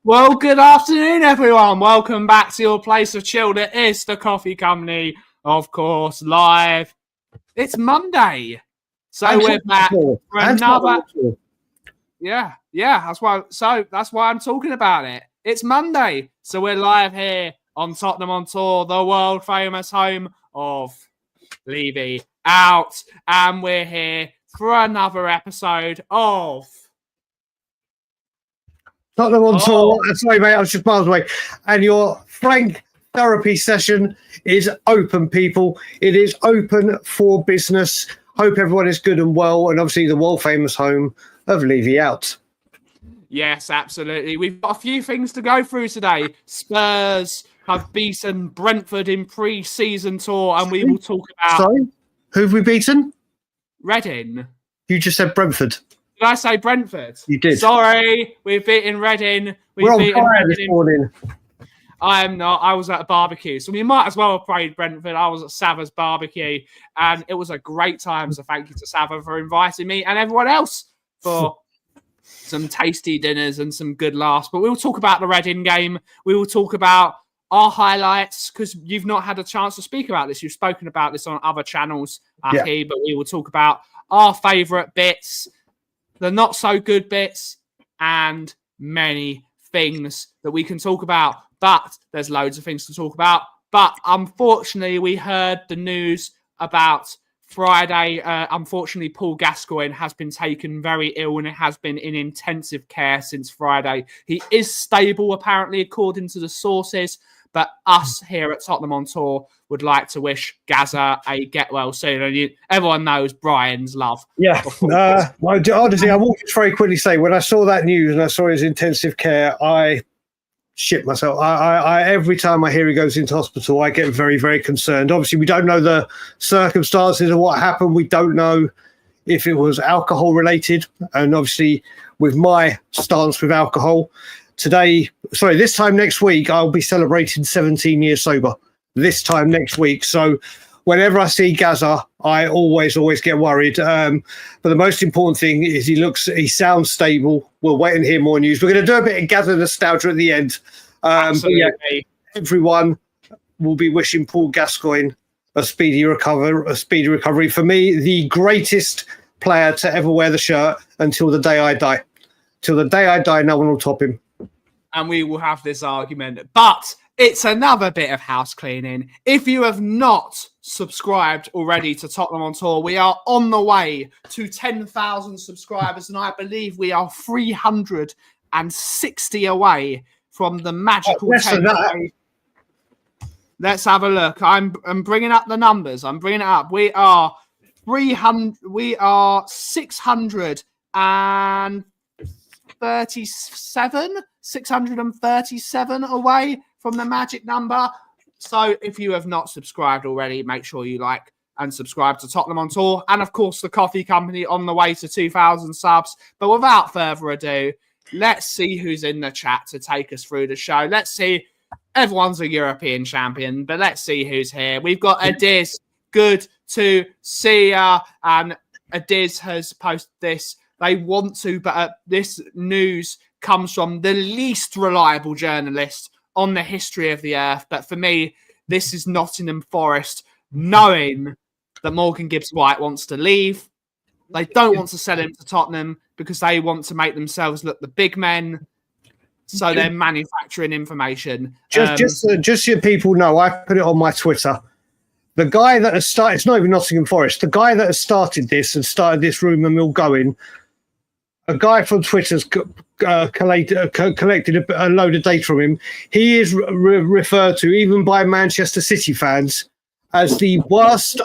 Well, good afternoon, everyone. Welcome back to your place of chill. It is the Coffee Company, of course, live. It's Monday, so we're back for another. Yeah, that's why. So that's why I'm talking about it. It's Monday, so we're live here on Tottenham on Tour, the world famous home of Levy Out, and we're here for another episode of Tottenham on Tour. Sorry, mate, I was just miles away. And your Frank therapy session is open, people. It is open for business. Hope everyone is good and well. And obviously the world famous home of Levy Out. Yes, absolutely. We've got a few things to go through today. Spurs have beaten Brentford in pre-season tour, and we will talk about... Sorry? Who have we beaten? Reading. You just said Brentford. Did I say Brentford? You did. Sorry, we've beaten Reading. We're on fire this morning. I am not. I was at a barbecue, so we might as well have played Brentford. I was at Sava's barbecue, and it was a great time. So thank you to Sava for inviting me and everyone else for some tasty dinners and some good laughs. But we'll talk about the Reading game. We will talk about our highlights, because you've not had a chance to speak about this. You've spoken about this on other channels, Aki, but we will talk about our favourite bits, the not so good bits, and many things that we can talk about. But there's loads of things to talk about. But unfortunately, we heard the news about Friday. Unfortunately, Paul Gascoigne has been taken very ill and it has been in intensive care since Friday. He is stable, apparently, according to the sources. But us here at Tottenham on Tour would like to wish Gazza a get well soon. And everyone knows Brian's love. Yeah. Honestly, I will just very quickly say, when I saw that news and I saw his intensive care, I shit myself. I every time I hear he goes into hospital, I get very, very concerned. Obviously, we don't know the circumstances of what happened. We don't know if it was alcohol related. And obviously, with my stance with alcohol, this time next week, I'll be celebrating 17 years sober. This time next week. So whenever I see Gazza, I always get worried. But the most important thing is he sounds stable. We'll wait and hear more news. We're going to do a bit of Gazza nostalgia at the end. Absolutely. But yeah, everyone will be wishing Paul Gascoigne a speedy recovery. For me, the greatest player to ever wear the shirt until the day I die. Till the day I die, no one will top him. And we will have this argument. But it's another bit of house cleaning. If you have not subscribed already to Tottenham on Tour, we are on the way to 10,000 subscribers, and I believe we are 360 away from the magical 10,000. Let's have a look. I'm bringing up the numbers. I'm bringing it up. We are 300. We are 637 away from the magic number. So if you have not subscribed already, make sure you like and subscribe to Tottenham on Tour. And of course, the Coffee Company on the way to 2,000 subs. But without further ado, let's see who's in the chat to take us through the show. Let's see. Everyone's a European champion, but let's see who's here. We've got Adiz. Good to see ya. And Adiz has posted this. They want to, but this news comes from the least reliable journalist on the history of the earth. But for me, this is Nottingham Forest, knowing that Morgan Gibbs-White wants to leave. They don't want to sell him to Tottenham because they want to make themselves look the big men. So they're manufacturing information. Just so people know, I put it on my Twitter. The guy that has started, it's not even Nottingham Forest, the guy that has started this and started this rumour mill going, a guy from Twitter's collected a load of data from him. He is referred to, even by Manchester City fans, as the worst,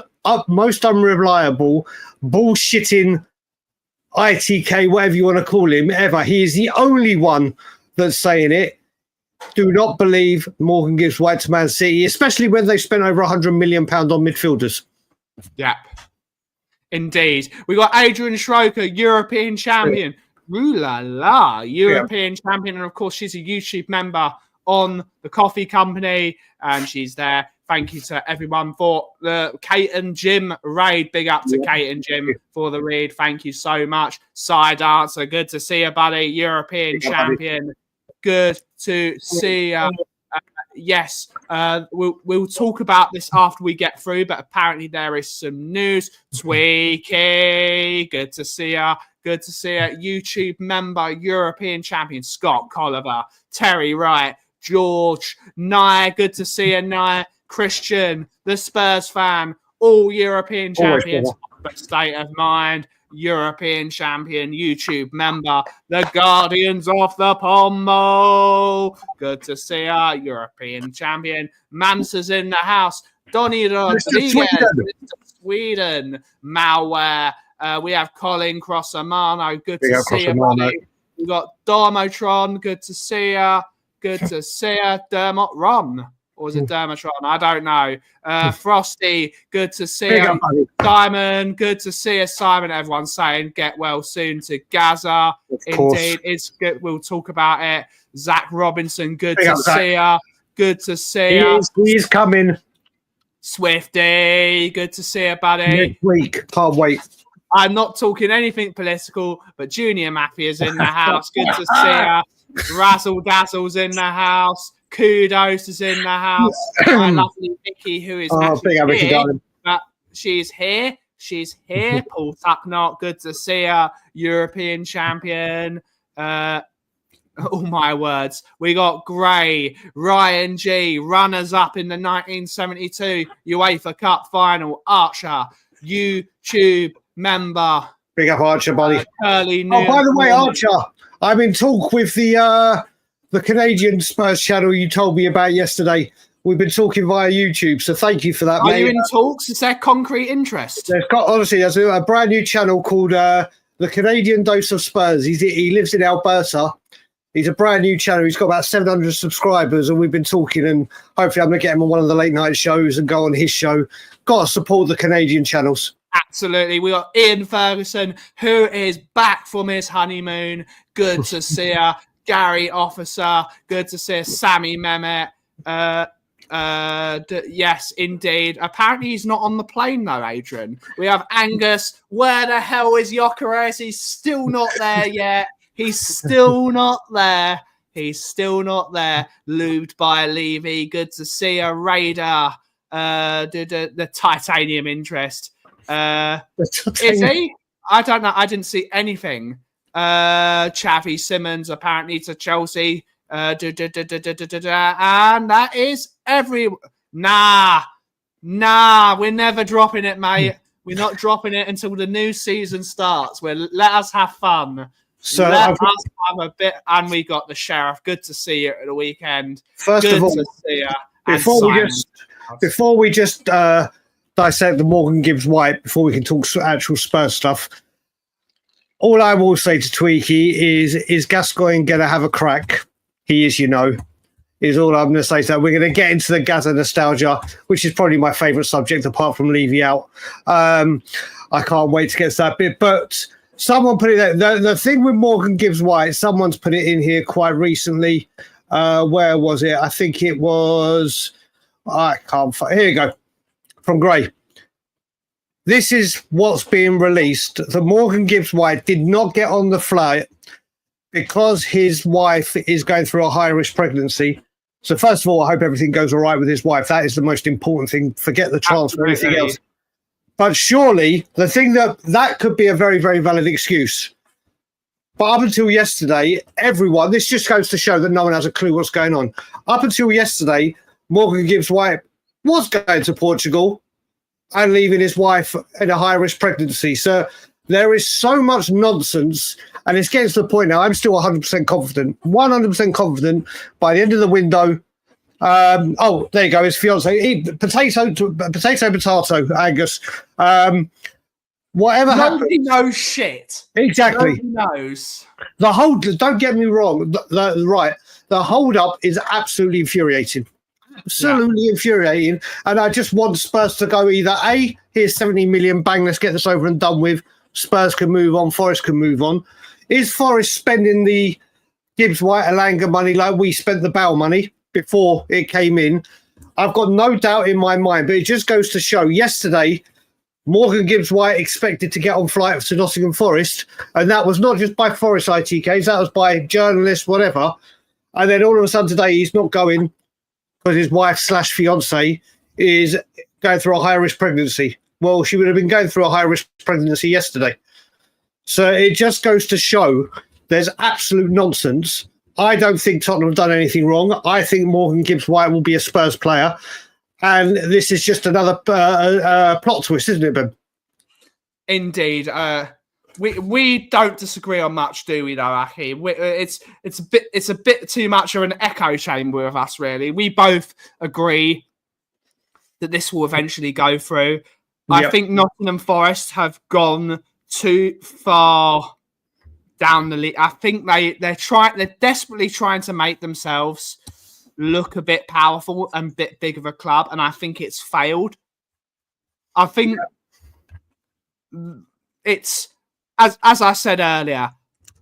most unreliable, bullshitting ITK, whatever you want to call him, ever. He is the only one that's saying it. Do not believe Morgan Gibbs-White to Man City, especially when they spent over £100 million on midfielders. Yep. Indeed. We got Adrian Schroeder, European champion. Ooh la la, European champion. And of course, she's a YouTube member on the Coffee Company, and she's there. Thank you to everyone for the Kate and Jim raid. Big up to Kate and Jim for the raid. Thank you so much. Side dancer, good to see you, buddy. European champion. Good to see you. Yes, we'll talk about this after we get through, but apparently there is some news. Tweaky, good to see you. Good to see you. YouTube member, European champion, Scott Colliver, Terry Wright, George, Nye, good to see you, Nye, Christian, the Spurs fan, all European champions, but state of mind, European champion, YouTube member, the Guardians of the Pommel. Good to see our European champion. Mansa's in the house. Donny Rodriguez, Sweden. Malware. We have Colin Crossamano. Good to see you, buddy. We've got Dormotron. Good to see you. Good to see you. Dermot Ron. Or is it Dermatron? I don't know. Frosty, good to see you. Simon, good to see you. Simon, everyone's saying get well soon to Gazza. Indeed, it's good. We'll talk about it. Zach Robinson, good to see you. Good to see you. He's coming. Swifty, good to see you, buddy. Next week, can't wait. I'm not talking anything political, but Junior Mafia's in the house. Good to see you. Razzle Dazzle's in the house. Kudos is in the house. My lovely Vicky, who is actually here, but she's here. She's here. Paul Tucknott, good to see her. European champion. Oh my words. We got Gray, Ryan G, runners up in the 1972 UEFA Cup final. Archer, YouTube member. Big up Archer, buddy. Curly by the way, Archer, I'm in talk with the Canadian Spurs channel you told me about yesterday. We've been talking via YouTube, so thank you for that, mate. Are you in talks? Is there concrete interest? There's a brand new channel called the Canadian Dose of Spurs. He lives in Alberta. He's a brand new channel. He's got about 700 subscribers, and we've been talking, and hopefully I'm going to get him on one of the late night shows and go on his show. Got to support the Canadian channels. Absolutely. We got Ian Ferguson, who is back from his honeymoon. Good to see her. Gary Officer, good to see Sammy Mehmet. Yes, indeed. Apparently he's not on the plane though, Adrian. We have Angus. Where the hell is Jokeres? He's still not there yet. He's still not there. He's still not there. Lubed by Levy. Good to see a Raider. The titanium interest. Is he? I don't know. I didn't see anything. Chavi Simmons apparently to Chelsea. And that is Nah, we're never dropping it, mate. We're not dropping it until the new season starts. Let us have fun. So let us have a bit. And we got the Sheriff. Good to see you at the weekend. First of all, to see you. Before we just dissect the Morgan Gibbs-White, before we can talk actual Spurs stuff, all I will say to Tweaky is Gascoigne going to have a crack? He is, is all I'm going to say. So we're going to get into the Gazza nostalgia, which is probably my favourite subject apart from Levy out. I can't wait to get to that bit. But someone put it there. The thing with Morgan Gibbs-White, someone's put it in here quite recently. Where was it? I think it was... I can't find... Here you go. From Gray. This is what's being released. The Morgan Gibbs-White did not get on the flight because his wife is going through a high-risk pregnancy. So first of all, I hope everything goes all right with his wife. That is the most important thing. Forget the transfer, anything else. But surely the thing that could be a very, very valid excuse. But up until yesterday, everyone, this just goes to show that no one has a clue what's going on. Up until yesterday, Morgan Gibbs-White was going to Portugal and leaving his wife in a high-risk pregnancy. So there is so much nonsense, and it's getting to the point now. I'm still 100% confident, 100% confident by the end of the window. There you go, his fiance. Potato, Angus. Whatever happens. Nobody knows shit. Exactly. Nobody knows. Don't get me wrong. The hold-up is absolutely infuriating. Absolutely infuriating. And I just want Spurs to go either A, here's 70 million, bang, let's get this over and done with. Spurs can move on, Forest can move on. Is Forest spending the Gibbs-White Alanga money like we spent the Bale money before it came in? I've got no doubt in my mind, but it just goes to show yesterday Morgan Gibbs-White expected to get on flight to Nottingham Forest, and that was not just by Forest ITKs, that was by journalists, whatever. And then all of a sudden today he's not going because his wife/fiance is going through a high-risk pregnancy. Well, she would have been going through a high-risk pregnancy yesterday. So it just goes to show there's absolute nonsense. I don't think Tottenham have done anything wrong. I think Morgan Gibbs-White will be a Spurs player. And this is just another plot twist, isn't it, Ben? Indeed. We don't disagree on much, do we, though, Aki? It's a bit too much of an echo chamber of us, really. We both agree that this will eventually go through. Yep. I think Nottingham Forest have gone too far down the league. I think they're desperately trying to make themselves look a bit powerful and a bit big of a club, and I think it's failed. I think it's as I said earlier,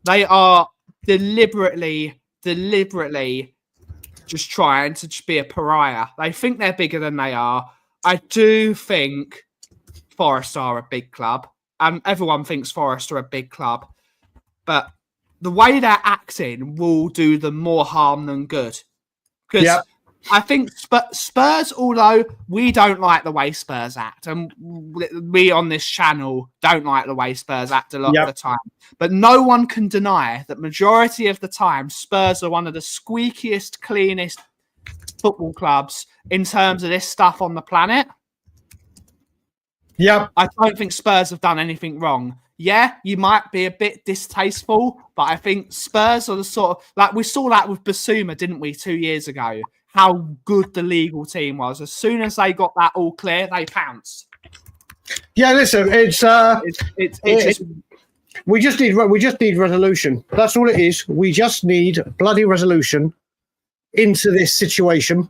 they are deliberately just trying to be a pariah. They think they're bigger than they are. I do think Forest are a big club, and everyone thinks Forest are a big club, but the way they're acting will do them more harm than good. Because I think Spurs, although we don't like the way Spurs act, and we on this channel don't like the way Spurs act a lot of the time, but no one can deny that majority of the time Spurs are one of the squeakiest, cleanest football clubs in terms of this stuff on the planet. Yep. I don't think Spurs have done anything wrong. Yeah, you might be a bit distasteful, but I think Spurs are the sort of, like we saw that with Basuma, didn't we, 2 years ago? How good the legal team was. As soon as they got that all clear, they pounced. Yeah, listen, we just need resolution. That's all it is. We just need bloody resolution into this situation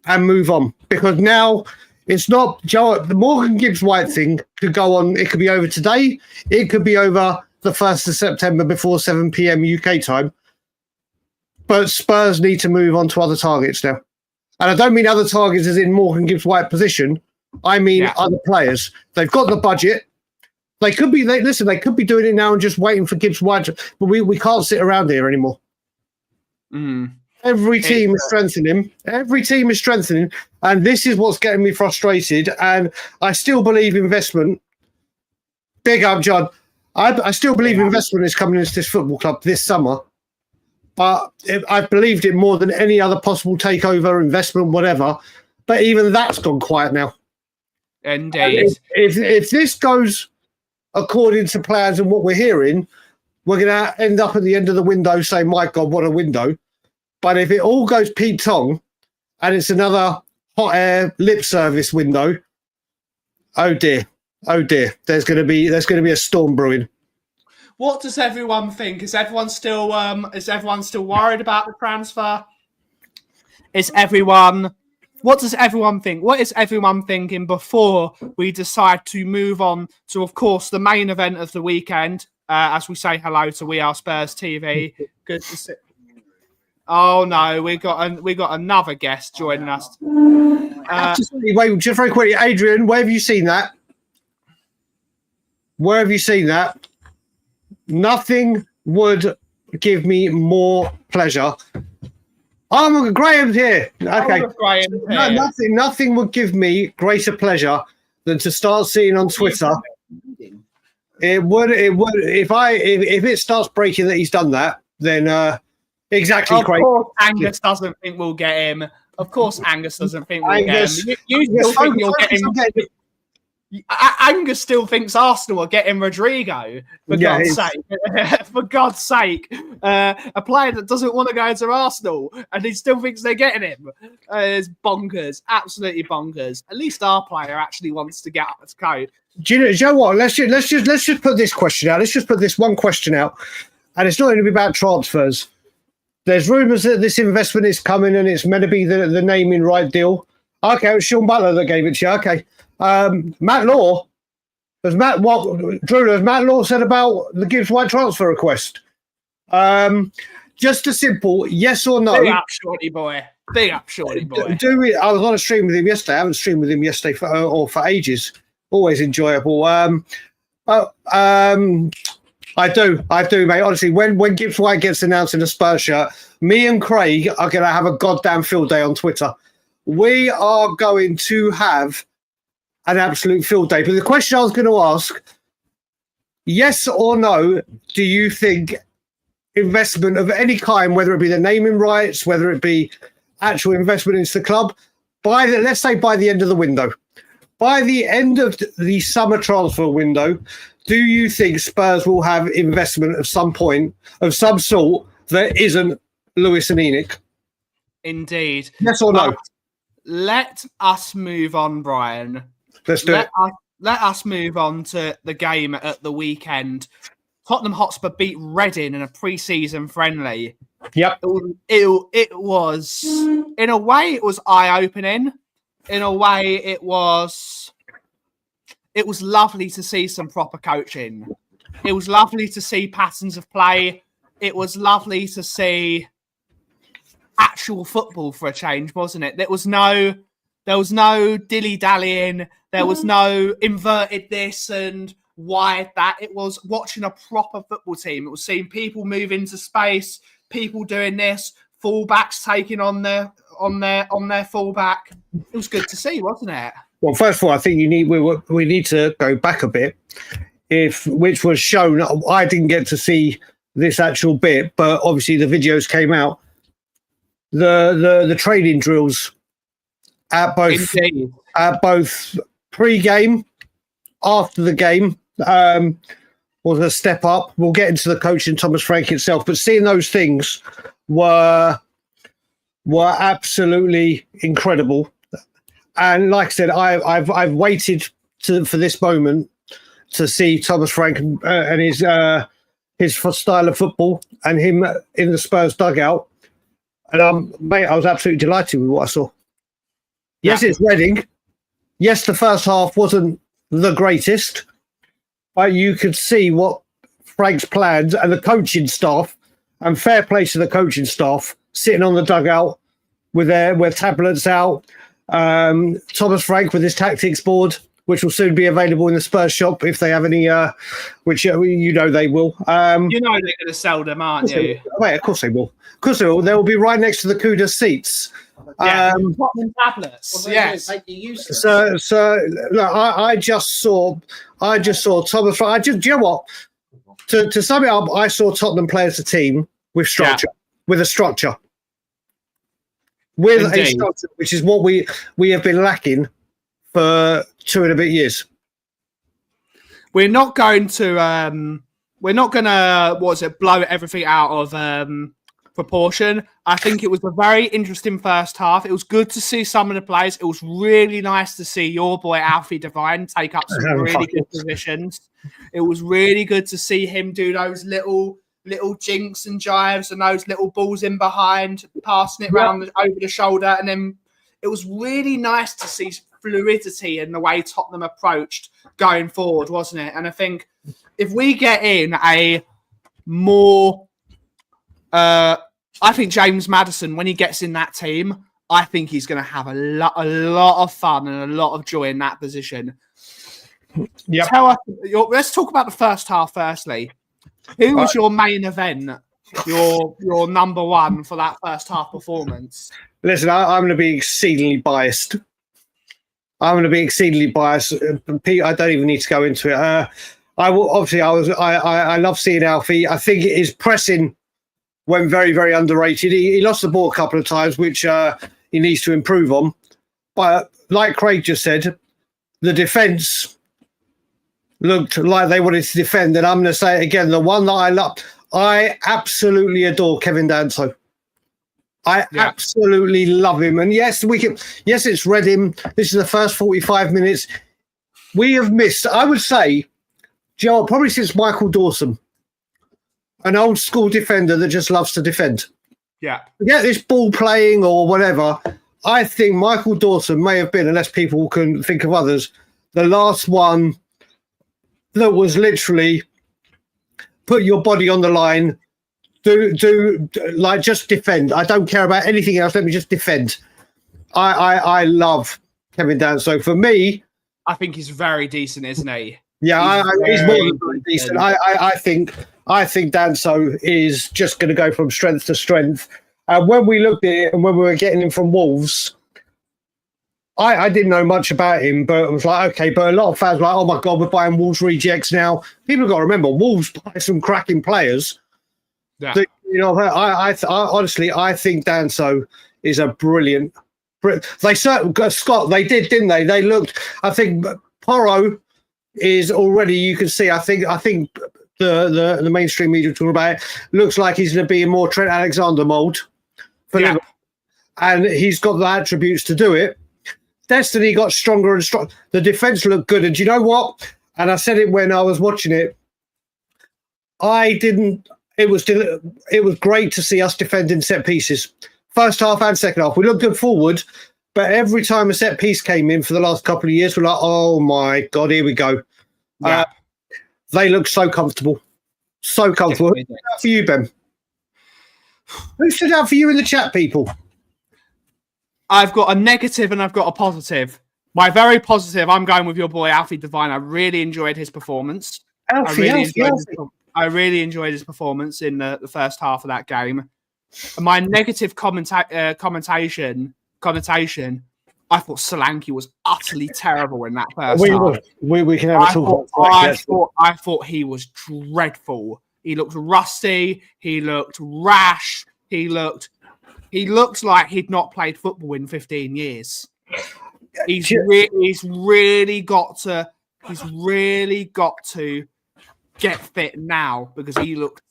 and move on. Because now it's not the Morgan Gibbs-White thing could go on. It could be over today. It could be over the 1st of September before 7 p.m. UK time. But Spurs need to move on to other targets now. And I don't mean other targets as in Morgan Gibbs-White position. I mean other players. They've got the budget. They could be doing it now and just waiting for Gibbs-White. But we can't sit around here anymore. Every team is strengthening. Every team is strengthening. And this is what's getting me frustrated. And I still believe investment. Big up, John. I still believe investment is coming into this football club this summer. But I've believed it more than any other possible takeover, investment, whatever. But even that's gone quiet now. Indeed. If this goes according to plans and what we're hearing, we're going to end up at the end of the window saying, my God, what a window. But if it all goes Pete Tong and it's another hot air lip service window, oh dear. There's going to be a storm brewing. What does everyone think? Is everyone still worried about the transfer? What does everyone think? What is everyone thinking before we decide to move on to, of course, the main event of the weekend? As we say hello to We Are Spurs TV. Good to see. Oh no, we got another guest joining us. Wait, just very quickly, Adrian, where have you seen that? Where have you seen that? Nothing would give me more pleasure. Oh, Graham's here. Okay. Nothing would give me greater pleasure than to start seeing on Twitter. It would if it starts breaking that he's done that, then exactly. Of course, Angus doesn't think we'll get him. Of course, Angus doesn't think we'll get him. You still think you'll get him. Angus still thinks Arsenal are getting Rodrigo, for God's sake. For God's sake. A player that doesn't want to go into Arsenal and he still thinks they're getting him. It's bonkers. Absolutely bonkers. At least our player actually wants to get up its code. Do you know what? Let's just put this question out. Let's just put this one question out. And it's not going to be about transfers. There's rumours that this investment is coming and it's meant to be the naming right deal. Okay, it was Sean Butler that gave it to you. Okay. Matt Law, has Matt Law said about the Gibbs-White transfer request? Just a simple yes or no. Big up, shorty boy. Do we? I was on a stream with him yesterday. I haven't streamed with him yesterday for ages. Always enjoyable. I do, mate. Honestly, when Gibbs-White gets announced in a Spurs shirt, Me and Craig are going to have a goddamn field day on Twitter. We are going to have an absolute field day. But the question I was going to ask, yes or no, do you think investment of any kind, whether it be the naming rights, whether it be actual investment into the club, let's say by the end of the window, by the end of the summer transfer window, do you think Spurs will have investment of some point, of some sort, that isn't Lewis and Enoch? Indeed. Yes or no? Let us move on, Brian. Let's do it. Let us move on to the game at the weekend. Tottenham Hotspur beat Reading in a pre-season friendly. Yep. It was, in a way, it was eye-opening. In a way, it was lovely to see some proper coaching. It was lovely to see patterns of play. It was lovely to see actual football for a change, wasn't it? There was no dilly-dallying. There was no inverted this and wide that. It was watching a proper football team. It was seeing people move into space, people doing this, fullbacks taking on their fullback. It was good to see, wasn't it? Well, first of all, I think we need to go back a bit. Which was shown, I didn't get to see this actual bit, but obviously the videos came out. The training drills at both pre-game, after the game, was a step up. We'll get into the coach and Thomas Frank itself, but seeing those things were absolutely incredible. And like I said, I've waited for this moment to see Thomas Frank and his style of football and him in the Spurs dugout. And mate, I was absolutely delighted with what I saw. Yes, it's Reading. Yes, the first half wasn't the greatest, but you could see what Frank's plans and the coaching staff, and fair play to the coaching staff, sitting on the dugout with tablets out. Thomas Frank with his tactics board, which will soon be available in the Spurs shop if they have any, which they will. They're going to sell them, aren't you? Wait, of course they will. Of course they will. They will be right next to the Cuda seats. Yeah, tablets. Well, yes. So look, I just saw Thomas Frank. Do you know what? To sum it up, I saw Tottenham play as a team with structure, with a structure, which is what we have been lacking for 2 and a bit years. We're not going to blow everything out of proportion. I think it was a very interesting first half. It was good to see some of the players. It was really nice to see your boy Alfie Devine take up some really good positions. It was really good to see him do those little jinks and jives and those little balls in behind, passing it round over the shoulder. And then it was really nice to see fluidity in the way Tottenham approached going forward, wasn't it? And I think if we get in a more... I think James Maddison, when he gets in that team, I think he's going to have a lot of fun and a lot of joy in that position. Yeah. Let's talk about the first half firstly. Who was your main event? Your number one for that first half performance? Listen, I'm going to be exceedingly biased. Pete, I don't even need to go into it. I love seeing Alfie. I think his pressing went very, very underrated. He lost the ball a couple of times, which he needs to improve on. But like Craig just said, the defence looked like they wanted to defend. And I'm going to say it again, the one that I love, I absolutely adore Kevin Danso. I absolutely love him. And yes, it's Reading. This is the first 45 minutes. We have missed, I would say, Joe, probably since Michael Dawson, an old school defender that just loves to defend. Yeah. Forget this ball playing or whatever. I think Michael Dawson may have been, unless people can think of others, the last one that was literally put your body on the line, do like just defend. I don't care about anything else. Let me just defend. I love Kevin Danso. For me, I think he's very decent, isn't he? Yeah, he's more than very decent. I think Danso is just going to go from strength to strength. And when we looked at it and when we were getting him from Wolves, I didn't know much about him, but it was like, okay, but a lot of fans were like, oh my God, we're buying Wolves rejects now. People have got to remember, Wolves buy some cracking players. Yeah. That, I honestly, I think Danso is a brilliant. They certainly, Scott, they did, didn't they? They looked, I think Porro is already, you can see, I think the mainstream media talking about it, looks like he's going to be in more Trent Alexander mould for Liverpool. And he's got the attributes to do it. Destiny got stronger and stronger. The defence looked good. And do you know what? And I said it when I was watching it. It was great to see us defending set pieces. First half and second half. We looked good forward, but every time a set piece came in for the last couple of years, we're like, oh my God, here we go. Yeah. They look so comfortable. So comfortable. Who stood out for you, Ben? Who stood out for you in the chat, people? I've got a negative and I've got a positive. My very positive, I'm going with your boy, Alfie Devine. I really enjoyed his performance. I really enjoyed his performance in the first half of that game. And my negative connotation, I thought Solanke was utterly terrible in that first half. We can have a talk about I thought he was dreadful. He looked rusty. He looked rash. He looked like he'd not played football in 15 years. He's really got to get fit now because he looked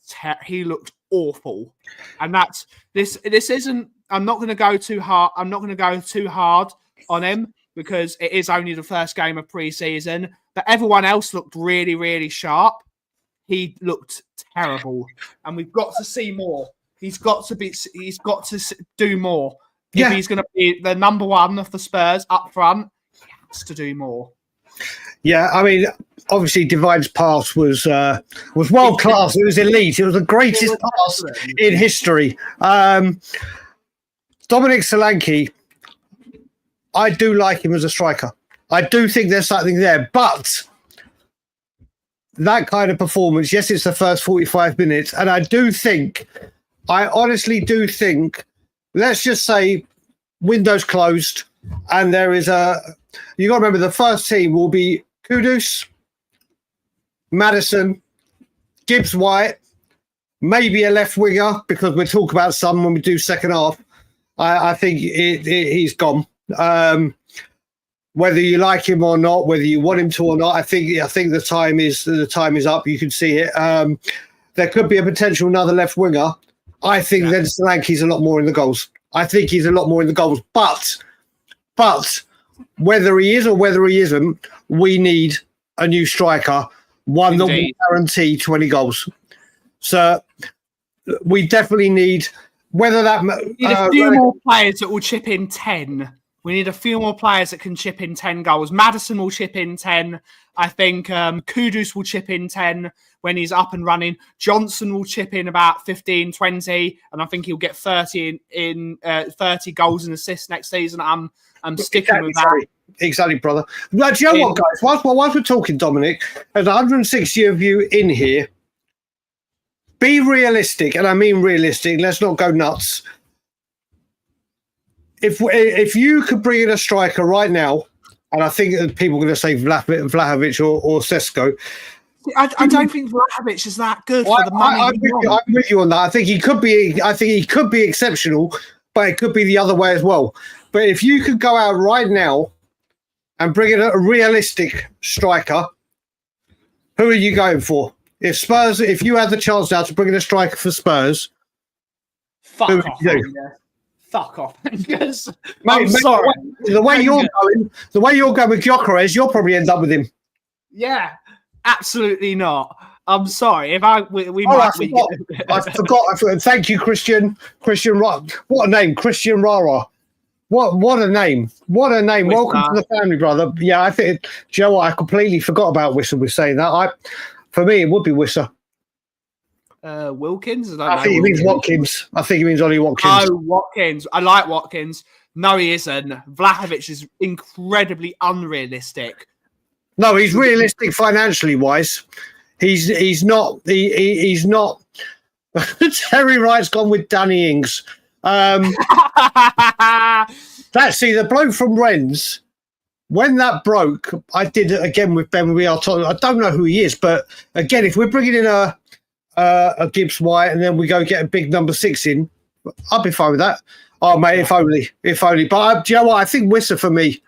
awful. And that's this isn't. I'm not going to go too hard. I'm not going to go too hard on him because it is only the first game of pre-season. But everyone else looked really, really sharp. He looked terrible, and we've got to see more. He's got to do more. Yeah. If he's going to be the number one for Spurs up front, he has to do more. Yeah, I mean, obviously, Divine's pass was world class. It was elite. It was the greatest pass in history. Dominic Solanke, I do like him as a striker. I do think there's something there, but that kind of performance, yes, it's the first 45 minutes, and I honestly do think, let's just say, windows closed, and there is you got to remember the first team will be Kudus, Maddison, Gibbs-White, maybe a left winger, because we'll talk about some when we do second half. I think he's gone. Whether you like him or not, whether you want him to or not, I think the time is up. You can see it. There could be a potential another left winger. I think then Solanke's a lot more in the goals. I think he's a lot more in the goals. But whether he is or whether he isn't, we need a new striker, one that will guarantee 20 goals. So we definitely need whether that. We need a few more players that will chip in 10. We need a few more players that can chip in 10 goals. Maddison will chip in 10. I think Kudus will chip in 10 when he's up and running. Johnson will chip in about 15, 20, and I think he'll get 30 goals and assists next season. I'm sticking with that. Exactly, brother. But do you know what, guys? Whilst we're talking, Dominic, there's 160 of you in here. Be realistic, and I mean realistic. Let's not go nuts. If you could bring in a striker right now, and I think people are going to say Vlahović or Sesko. I don't think Vlahović is that good for the money. I'm with you on that. I think he could be exceptional, but it could be the other way as well. But if you could go out right now and bring in a realistic striker, who are you going for? If you had the chance now to bring in a striker for Spurs, fuck off. I'm sorry. The way you're going with Gyökeres, you'll probably end up with him. Yeah, absolutely not. I'm sorry. If I forgot. Thank you, Christian. What a name, Christian Rara. What a name. What a name. Welcome to the family, brother. Yeah, I think. Do you know what? I completely forgot about Wissa was saying that. For me, it would be Wissa. Wilkins? I think he means Watkins. I think he means Ollie Watkins. Oh, Watkins. I like Watkins. No, he isn't. Vlahović is incredibly unrealistic. No, he's realistic financially wise. He's not. He's not. Terry Wright's gone with Danny Ings. See, the bloke from Rennes, when that broke, I did it again with Ben. I don't know who he is, but again, if we're bringing in a Gibbs-White and then we go get a big number 6 in, I'll be fine with that. Oh, mate, if only. But do you know what? I think Wissa for me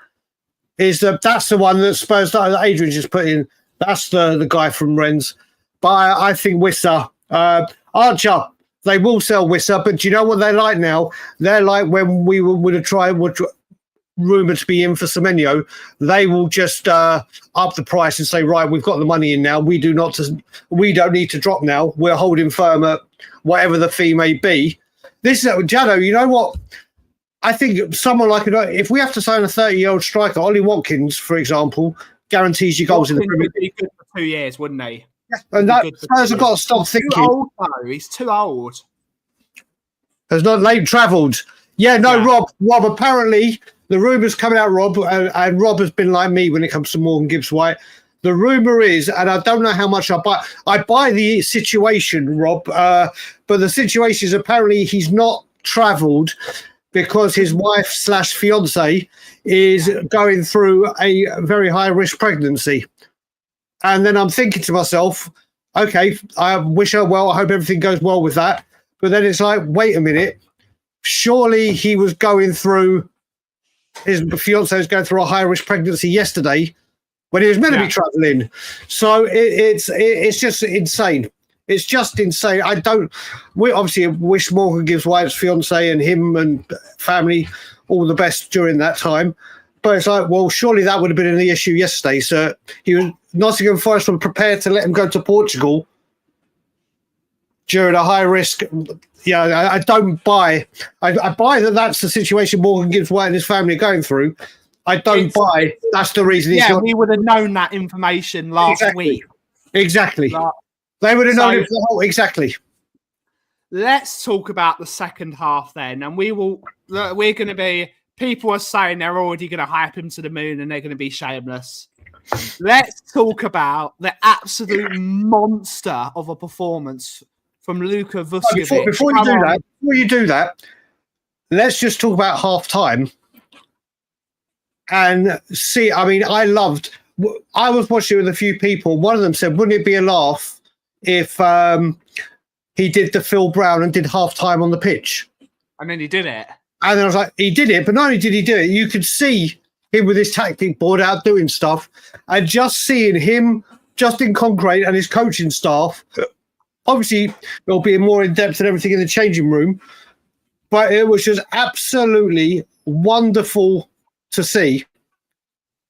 is that's the one that Spurs that Adrian just put in. That's the guy from Rennes. But I think Wissa, Archer, they will sell Wissa. But do you know what they're like now? They're like when we would have tried. Rumoured to be in for Semenyo, they will just up the price and say, right, we've got the money in now. We don't need to drop now. We're holding firm at whatever the fee may be. This is Jado. You know what? I think someone like if we have to sign a 30-year-old striker, Ollie Watkins, for example, guarantees you goals in the Premier League. He'd be good for 2 years, wouldn't he? Yeah, and that Spurs have got to stop thinking. Too old, though. He's too old. Has not late travelled. Yeah, no, yeah. Rob. Apparently, the rumours coming out, Rob, and Rob has been like me when it comes to Morgan Gibbs-White. The rumour is, and I don't know how much I buy the situation, Rob, but the situation is apparently he's not travelled because his wife / fiance is going through a very high-risk pregnancy. And then I'm thinking to myself, okay, I wish her well. I hope everything goes well with that. But then it's like, wait a minute. Surely he was going through, his fiance was going through a high-risk pregnancy yesterday when he was meant to be travelling. So it's just insane. It's just insane. We obviously wish Morgan Gibbs-White's fiance and him and family all the best during that time. But it's like, well, surely that would have been the issue yesterday. So Nottingham Forest were prepared to let him go to Portugal during a high risk. Yeah, I don't buy. I buy that that's the situation Morgan Gibbs-White and his family are going through. I don't buy that's the reason. We would have known that information last week. Exactly. They would have known it for the whole. Exactly. Let's talk about the second half then, and we're going to be. People are saying they're already going to hype him to the moon, and they're going to be shameless. Let's talk about the absolute monster of a performance from Luka Vusković. Before you do that, let's just talk about half time and see. I mean, I was watching with a few people. One of them said, wouldn't it be a laugh if he did the Phil Brown and did half time on the pitch? And then he did it. And then I was like, he did it, but not only did he do it, you could see him with his tactic board out doing stuff, and just seeing him, Justin Concrete and his coaching staff. Obviously, it'll be more in depth and everything in the changing room, but it was just absolutely wonderful to see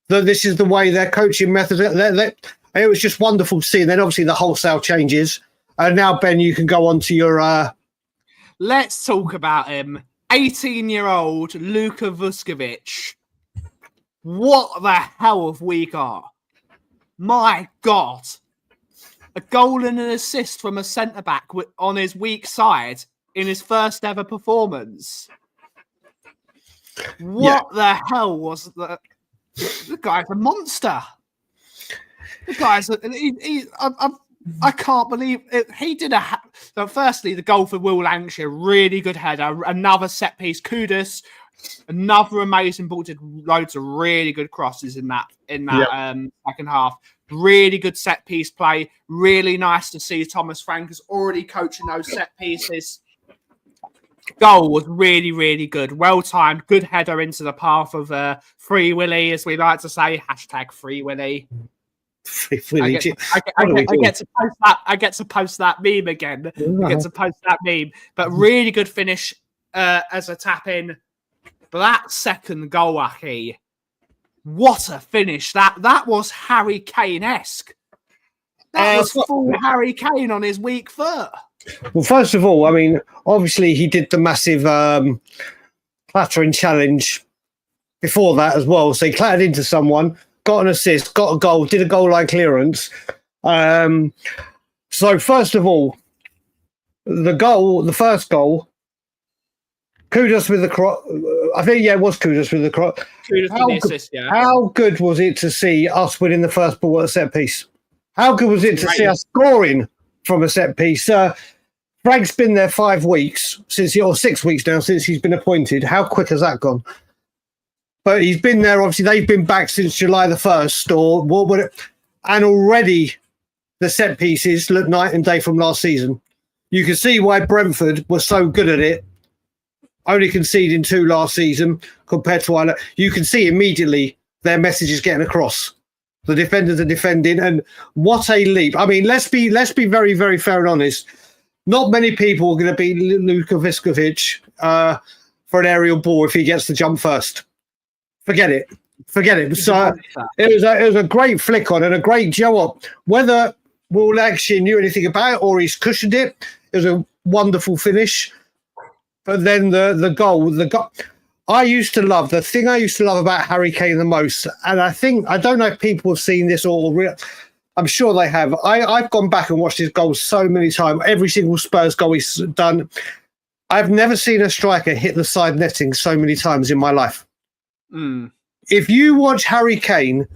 that this is the way their coaching methods. It was just wonderful to see. And then obviously the wholesale changes. And now, Ben, you can go on to your. Let's talk about him. 18-year-old Luka Vusković. What the hell have we got? My God. A goal and an assist from a centre-back on his weak side in his first ever performance. What the hell was that? The guy's a monster. The guy's... I can't believe it. He did firstly, the goal for Will Lancashire, really good header. Another set piece, Kudus. Another amazing ball. Did loads of really good crosses in that second half. Really good set piece play. Really nice to see Thomas Frank is already coaching those set pieces. Goal was really, really good. Well timed. Good header into the path of Free Willy, as we like to say. # Free Willy. I get to post that meme again. I get to post that meme. But really good finish as a tap in. But that second goal, Aki, what a finish! That was Harry Kane-esque. That was full Harry Kane on his weak foot. Well, first of all, I mean, obviously he did the massive clattering challenge before that as well. So he clattered into someone, got an assist, got a goal, did a goal line clearance. So first of all, the first goal, Kudus with the cross. I think, it was Kudus with the cross. Kudus with the assist, yeah. How good was it to see us winning the first ball at a set piece? How good was it to see us scoring from a set piece? Frank's been there 5 weeks or 6 weeks now since he's been appointed. How quick has that gone? But he's been there. Obviously, they've been back since July the 1st, or what would it? And already the set pieces look night and day from last season. You can see why Brentford was so good at it, only conceding 2 last season compared to one. You can see immediately their message is getting across. The defenders are defending, and what a leap! I mean, let's be very, very fair and honest. Not many people are going to beat Luka Vusković for an aerial ball if he gets the jump first. Forget it. So it was a great flick on and a great job. Whether Will actually knew anything about it or he's cushioned it, it was a wonderful finish. But then the goal. The thing I used to love about Harry Kane the most, and I don't know if people have seen this or I'm sure they have. I've gone back and watched his goals so many times. Every single Spurs goal he's done. I've never seen a striker hit the side netting so many times in my life. If you watch Harry Kane,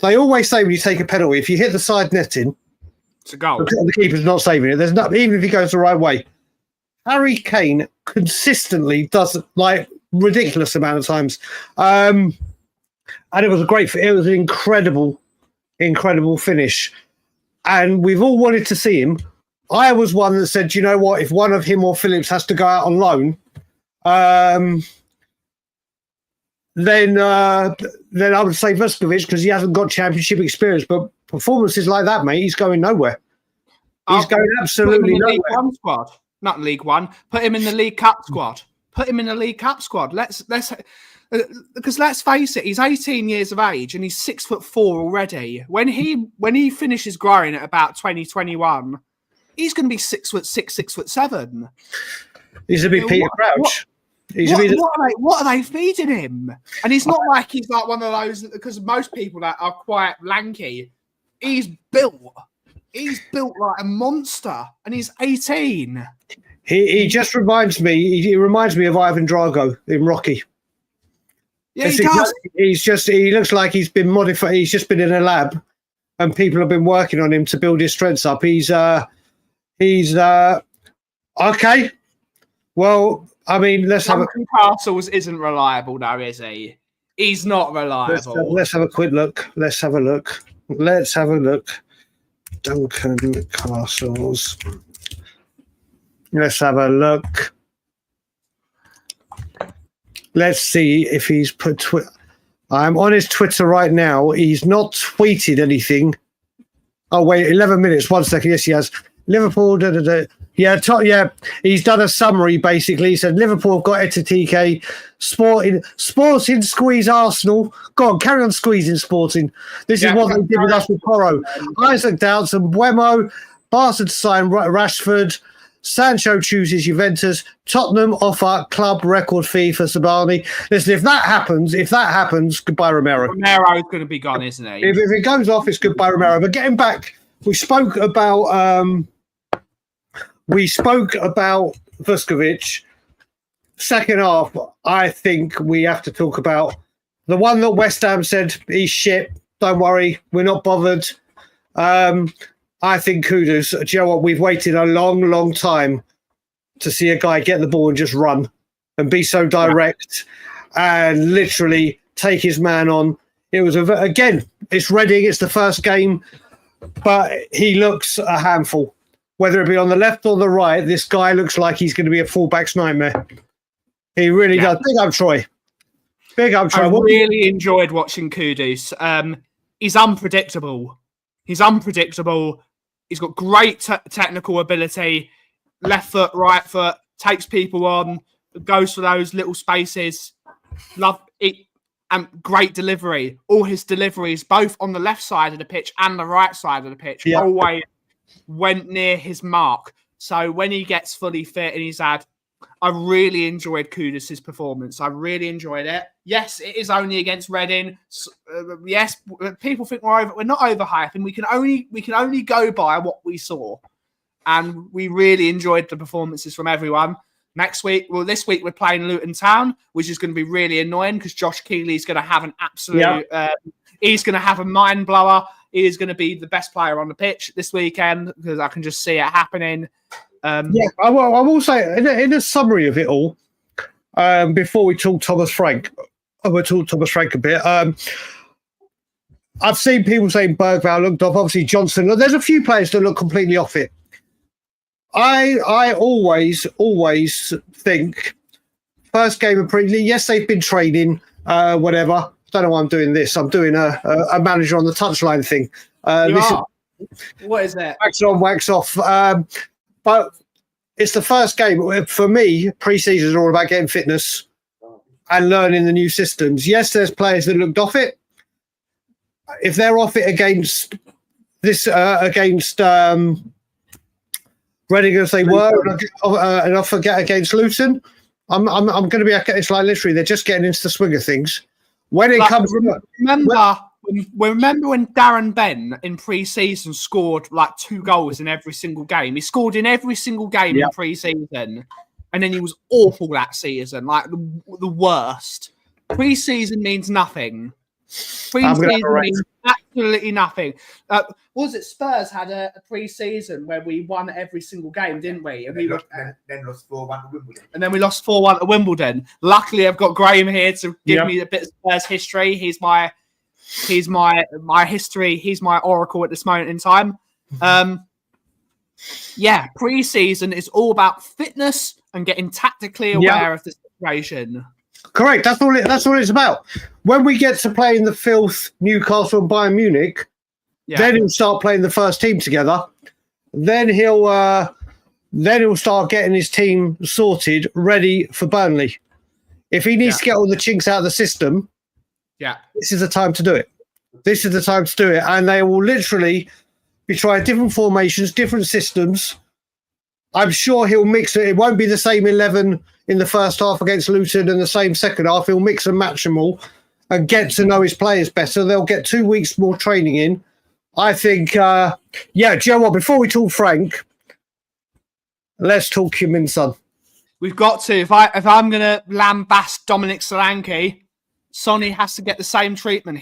they always say when you take a penalty, if you hit the side netting, it's a goal. The keeper's not saving it. There's not, even if he goes the right way. Harry Kane consistently does like ridiculous amount of times, and it was an incredible finish, and we've all wanted to see him. I was one that said, you know what, if one of him or Phillips has to go out on loan, then I would say Vusković because he hasn't got championship experience. But performances like that, mate, he's going nowhere. He's going absolutely nowhere. League One squad, not League One. Put him in the League Cup squad. Let's because let's face it, he's 18 years of age and he's 6'4" already. When he finishes growing at about 2021, he's going to be 6'6", 6'7". He's a bit Peter Crouch. What are they feeding him? And he's not like he's like one of those, because most people that are quite lanky. He's built like a monster, and he's 18. He just reminds me. He reminds me of Ivan Drago in Rocky. Yeah, he does. He looks like he's been modified. He's just been in a lab, and people have been working on him to build his strengths up. He's okay. Well, I mean, Duncan Castles isn't reliable, though, is he? He's not reliable. Let's have a quick look. Let's have a look. Duncan Castles. Let's have a look. Let's see if he's put. I'm on his Twitter right now. He's not tweeted anything. Oh wait, 11 minutes. 1 second. Yes, he has. Liverpool. Yeah, he's done a summary basically. He said Liverpool have got Etitike, Sporting squeeze Arsenal. Go on, carry on squeezing Sporting. This is what they did with us with Porro. Isaac Dowson, Buemo, Barca to sign Rashford. Sancho chooses Juventus. Tottenham offer club record fee for Sabani. Listen, if that happens, goodbye Romero. Romero's going to be gone, isn't he? If it goes off, it's goodbye Romero. But getting back, we spoke about Vusković. Second half, I think we have to talk about the one that West Ham said, he's shit. Don't worry, we're not bothered. I think kudos. Do you know what? We've waited a long, long time to see a guy get the ball and just run and be so direct and literally take his man on. It was, again, it's Reading. It's the first game, but he looks a handful. Whether it be on the left or the right, this guy looks like he's going to be a fullback's nightmare. He really does. Big up, Troy. I really enjoyed watching Kudus. He's unpredictable. He's got great technical ability. Left foot, right foot, takes people on, goes for those little spaces. Love it. And great delivery. All his deliveries, both on the left side of the pitch and the right side of the pitch, always went near his mark. So when he gets fully fit and he's I really enjoyed Kudus' performance. I really enjoyed it. Yes, it is only against Reading. Yes, people think we're not overhyping. We can only go by what we saw, and we really enjoyed the performances from everyone. This week we're playing Luton Town, which is going to be really annoying because Josh Keeley's going to have an absolute. He's going to have a mind blower. He is going to be the best player on the pitch this weekend because I can just see it happening. I will say in a summary of it all, before we talk Thomas Frank, we'll talk Thomas Frank a bit. I've seen people saying Bergvall looked off. Obviously, Johnson. There's a few players that look completely off it. I always think first game of pre-league. Yes, they've been training, whatever. I don't know why I'm doing this. I'm doing a manager on the touchline thing. What is that? Wax on, wax off. But it's the first game. For me, pre-season is all about getting fitness and learning the new systems. Yes, there's players that looked off it. If they're off it against Reading as they were, and I forget against Luton, I'm going to be. It's like literally they're just getting into the swing of things. When it comes, remember when Darren Bent in pre-season scored like 2 goals in every single game. He scored in every single game in pre-season, and then he was awful that season, like the worst. Pre-season means nothing. Pre-season means absolutely nothing. Was it Spurs had a pre-season where we won every single game, didn't we? And then lost 4-1 to Wimbledon. And then we lost 4-1 to Wimbledon. Luckily, I've got Graham here to give me a bit of Spurs history. He's my history. He's my oracle at this moment in time. Pre-season is all about fitness and getting tactically aware of the situation. Correct. That's all it's about. When we get to play in the filth, Newcastle and Bayern Munich, then he'll start playing the first team together. Then he'll start getting his team sorted, ready for Burnley. If he needs to get all the chinks out of the system, this is the time to do it. This is the time to do it. And they will literally be trying different formations, different systems. I'm sure he'll mix it. It won't be the same 11 in the first half against Luton and the same second half. He'll mix and match them all and get to know his players better. They'll get 2 weeks more training in. I think, do you know what? Before we talk Frank, let's talk Heung-min Son. We've got to. If I'm going to lambast Dominic Solanke, Sonny has to get the same treatment.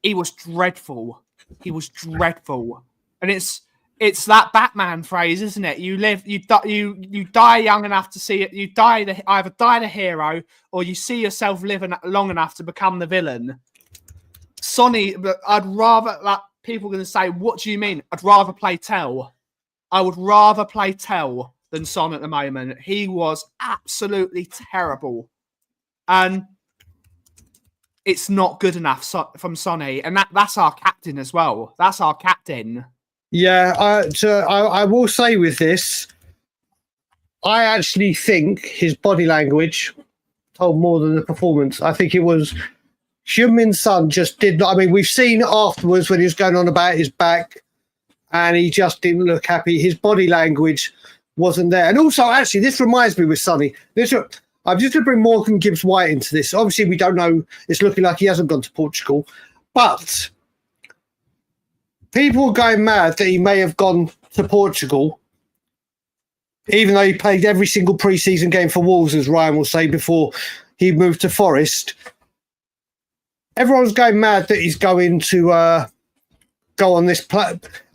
He was dreadful. He was dreadful. And it's that Batman phrase, isn't it? You die young enough to see it. You either die the hero or you see yourself living long enough to become the villain. Sonny, I'd rather, like, people are going to say, what do you mean? I'd rather play Tell. I would rather play Tell than Son at the moment. He was absolutely terrible. And it's not good enough from Sonny. And that's our captain as well. That's our captain. Yeah, I will say with this, I actually think his body language told more than the performance. I think it was Heung-min Son just did not. I mean, we've seen afterwards when he was going on about his back and he just didn't look happy. His body language wasn't there. And also, actually, this reminds me with Sonny. I'm just going to bring Morgan Gibbs-White into this. Obviously, we don't know. It's looking like he hasn't gone to Portugal. But people are going mad that he may have gone to Portugal, even though he played every single pre-season game for Wolves, as Ryan will say, before he moved to Forest. Everyone's going mad that he's going to go on this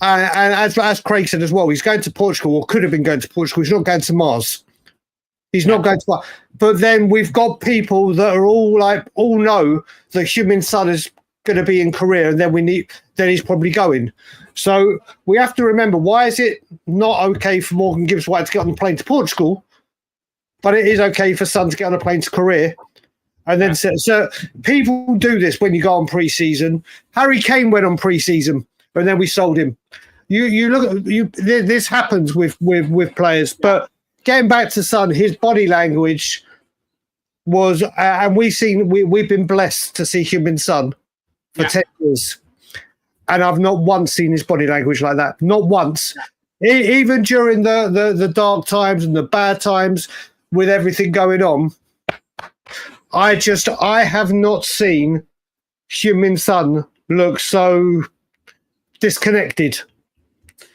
and as Craig said as well, he's going to Portugal, or could have been going to Portugal. He's not going to Mars. He's not going to Mars. But then we've got people that are all know that Heung-min Son is going to be in Korea, and then he's probably going. So we have to remember, why is it not okay for Morgan Gibbs-White to get on the plane to Portugal, but it is okay for Son to get on a plane to Korea? And then so people do this when you go on pre-season. Harry Kane went on pre-season, and then we sold him. You look at this happens with players. But getting back to Son, his body language was, and we've been blessed to see Heung-min Son for 10 years, and I've not once seen his body language like that. Not once. Even during the dark times and the bad times with everything going on, I have not seen Heung-min Son look so disconnected.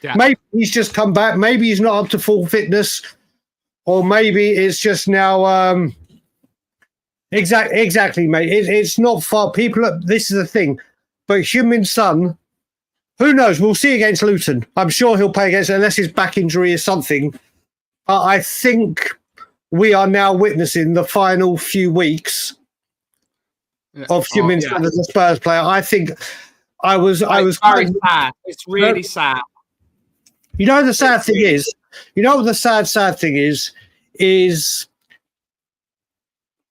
Yeah. Maybe he's just come back. Maybe he's not up to full fitness, or maybe it's just now. Exactly, mate. It's not far. This is the thing. But Heung-min Son Who knows? We'll see against Luton. I'm sure he'll play against, unless his back injury is something. I think we are now witnessing the final few weeks of Heung-min Son as a Spurs player. I think I was very sad. It's really sad. You know, the sad thing is, you know what the sad thing is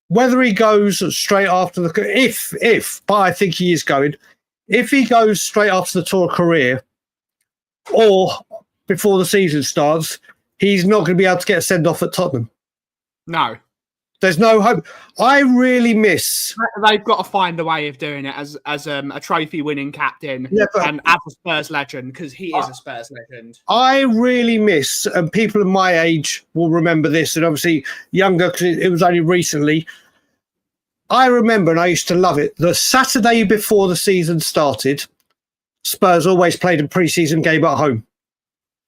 whether he goes straight after but I think he is going. If he goes straight after the tour career or before the season starts, he's not going to be able to get a send-off at Tottenham. No. There's no hope. I really miss... They've got to find a way of doing it as a trophy-winning captain and as a Spurs legend, because he is a Spurs legend. I really miss, and people of my age will remember this, and obviously younger, because it was only recently. I remember, and I used to love it, the Saturday before the season started, Spurs always played a pre-season game at home.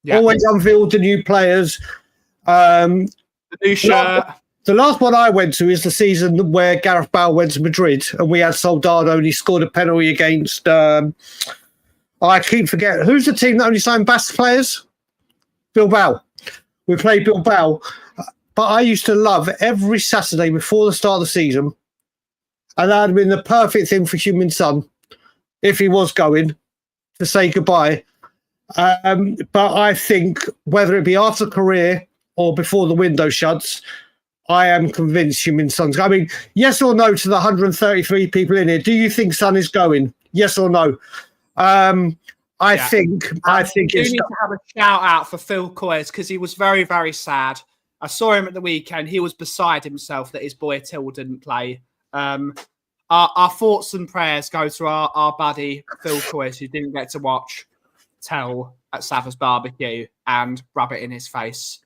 Yeah. Always unveiled the new players. The new shirt. The last one I went to is the season where Gareth Bale went to Madrid and we had Soldado and he scored a penalty against... I keep forgetting. Who's the team that only signed Basque players? Bilbao. We played Bilbao. But I used to love every Saturday before the start of the season, and that would have been the perfect thing for Heung-min Son, if he was going, to say goodbye. But I think whether it be after career or before the window shuts, I am convinced Heung-min Son's going. I mean, yes or no to the 133 people in here. Do you think Son is going? Yes or no? I think it's... need to have a shout out for Phil Coyes, because he was very, very sad. I saw him at the weekend. He was beside himself that his boy Till didn't play. Our thoughts and prayers go to our buddy Phil Coyes, who didn't get to watch Tell at Savas Barbecue and rub it in his face.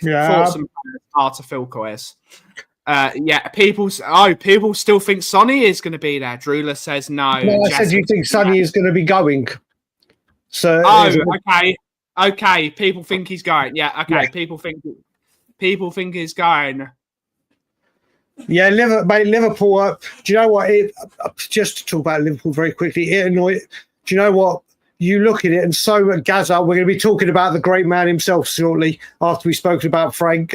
Yeah. Thoughts and prayers are to Phil Coyes. People still think Sonny is going to be there. Drula says no. No, I said you think Sonny is going to be going. So okay. People think he's going. Yeah, okay. Yeah. People think he's going. Yeah, Liverpool. Do you know what? Just to talk about Liverpool very quickly, it annoyed. Do you know what? You look at it, and so at Gazza, we're going to be talking about the great man himself shortly after we've spoken about Frank.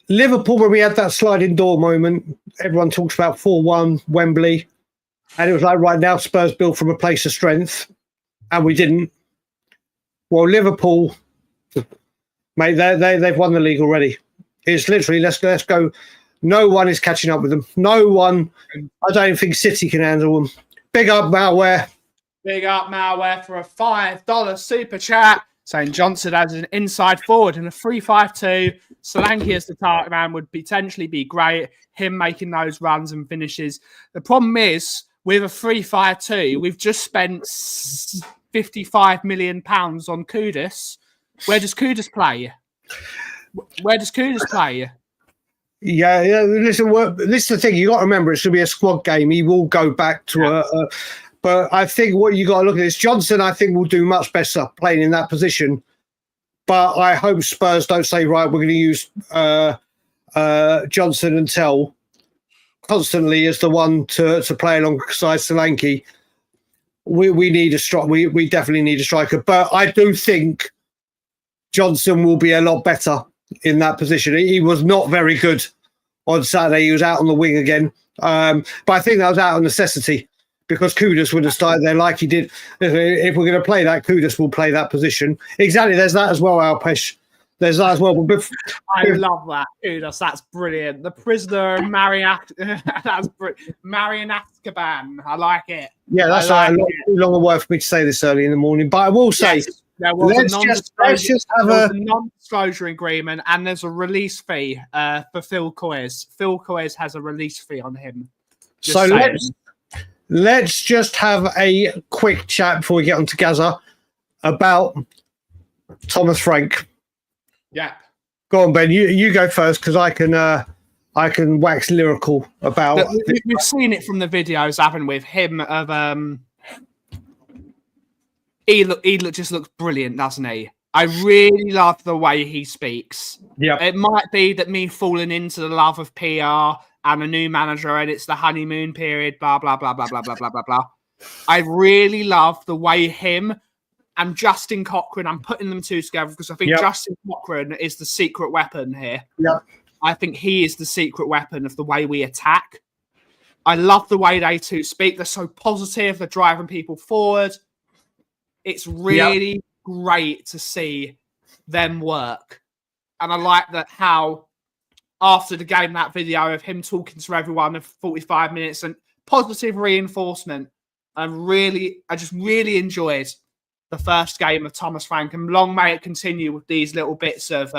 Liverpool, when we had that sliding door moment, everyone talks about 4-1 Wembley, and it was like, right now Spurs built from a place of strength, and we didn't. Well, Liverpool, mate, they've won the league already. It's literally let's go. No one is catching up with them. No one. I don't think City can handle them. Big up Malware. Big up Malware for a $5 super chat, saying Johnson as an inside forward in a 3-5-2. Solanke as the target man would potentially be great. Him making those runs and finishes. The problem is with a 3-5-2, we've just spent £55 million on Kudus. Where does Kudus play? Yeah, listen, this is the thing. You got to remember, it's going to be a squad game. He will go back to but I think what you got to look at is Johnson, I think, will do much better playing in that position. But I hope Spurs don't say, right, we're going to use Johnson and Tell constantly as the one to play alongside Solanke. We need a strike. We definitely need a striker. But I do think Johnson will be a lot better in that position. He was not very good on Saturday. He was out on the wing again. But I think that was out of necessity, because Kudus would have started there like he did. If we're going to play that, Kudus will play that position. Exactly. There's that as well, Alpesh. There's that as well. I love that. Kudus, that's brilliant. The prisoner, Marion Azkaban. I like it. Yeah, that's too long a word for me to say this early in the morning. But I will say, yes, there was a non-disclosure agreement, and there's a release fee for Phil Coyes. Phil Coyes has a release fee on him. Let's just have a quick chat before we get on to Gazza about Thomas Frank. Yeah. Go on, Ben. You go first, because I can wax lyrical about. We've seen it from the videos, haven't we? Of him of he just looks brilliant, doesn't he? I really love the way he speaks. Yeah. It might be that me falling into the love of PR and a new manager, and it's the honeymoon period, blah, blah, blah, blah, blah, blah, blah, blah, blah. I really love the way him and Justin Cochran, I'm putting them two together because I think Justin Cochran is the secret weapon here. Yeah. I think he is the secret weapon of the way we attack. I love the way they two speak. They're so positive. They're driving people forward. It's really great to see them work. And I like that how after the game, that video of him talking to everyone of 45 minutes and positive reinforcement. I just really enjoyed the first game of Thomas Frank, and long may it continue with these little bits of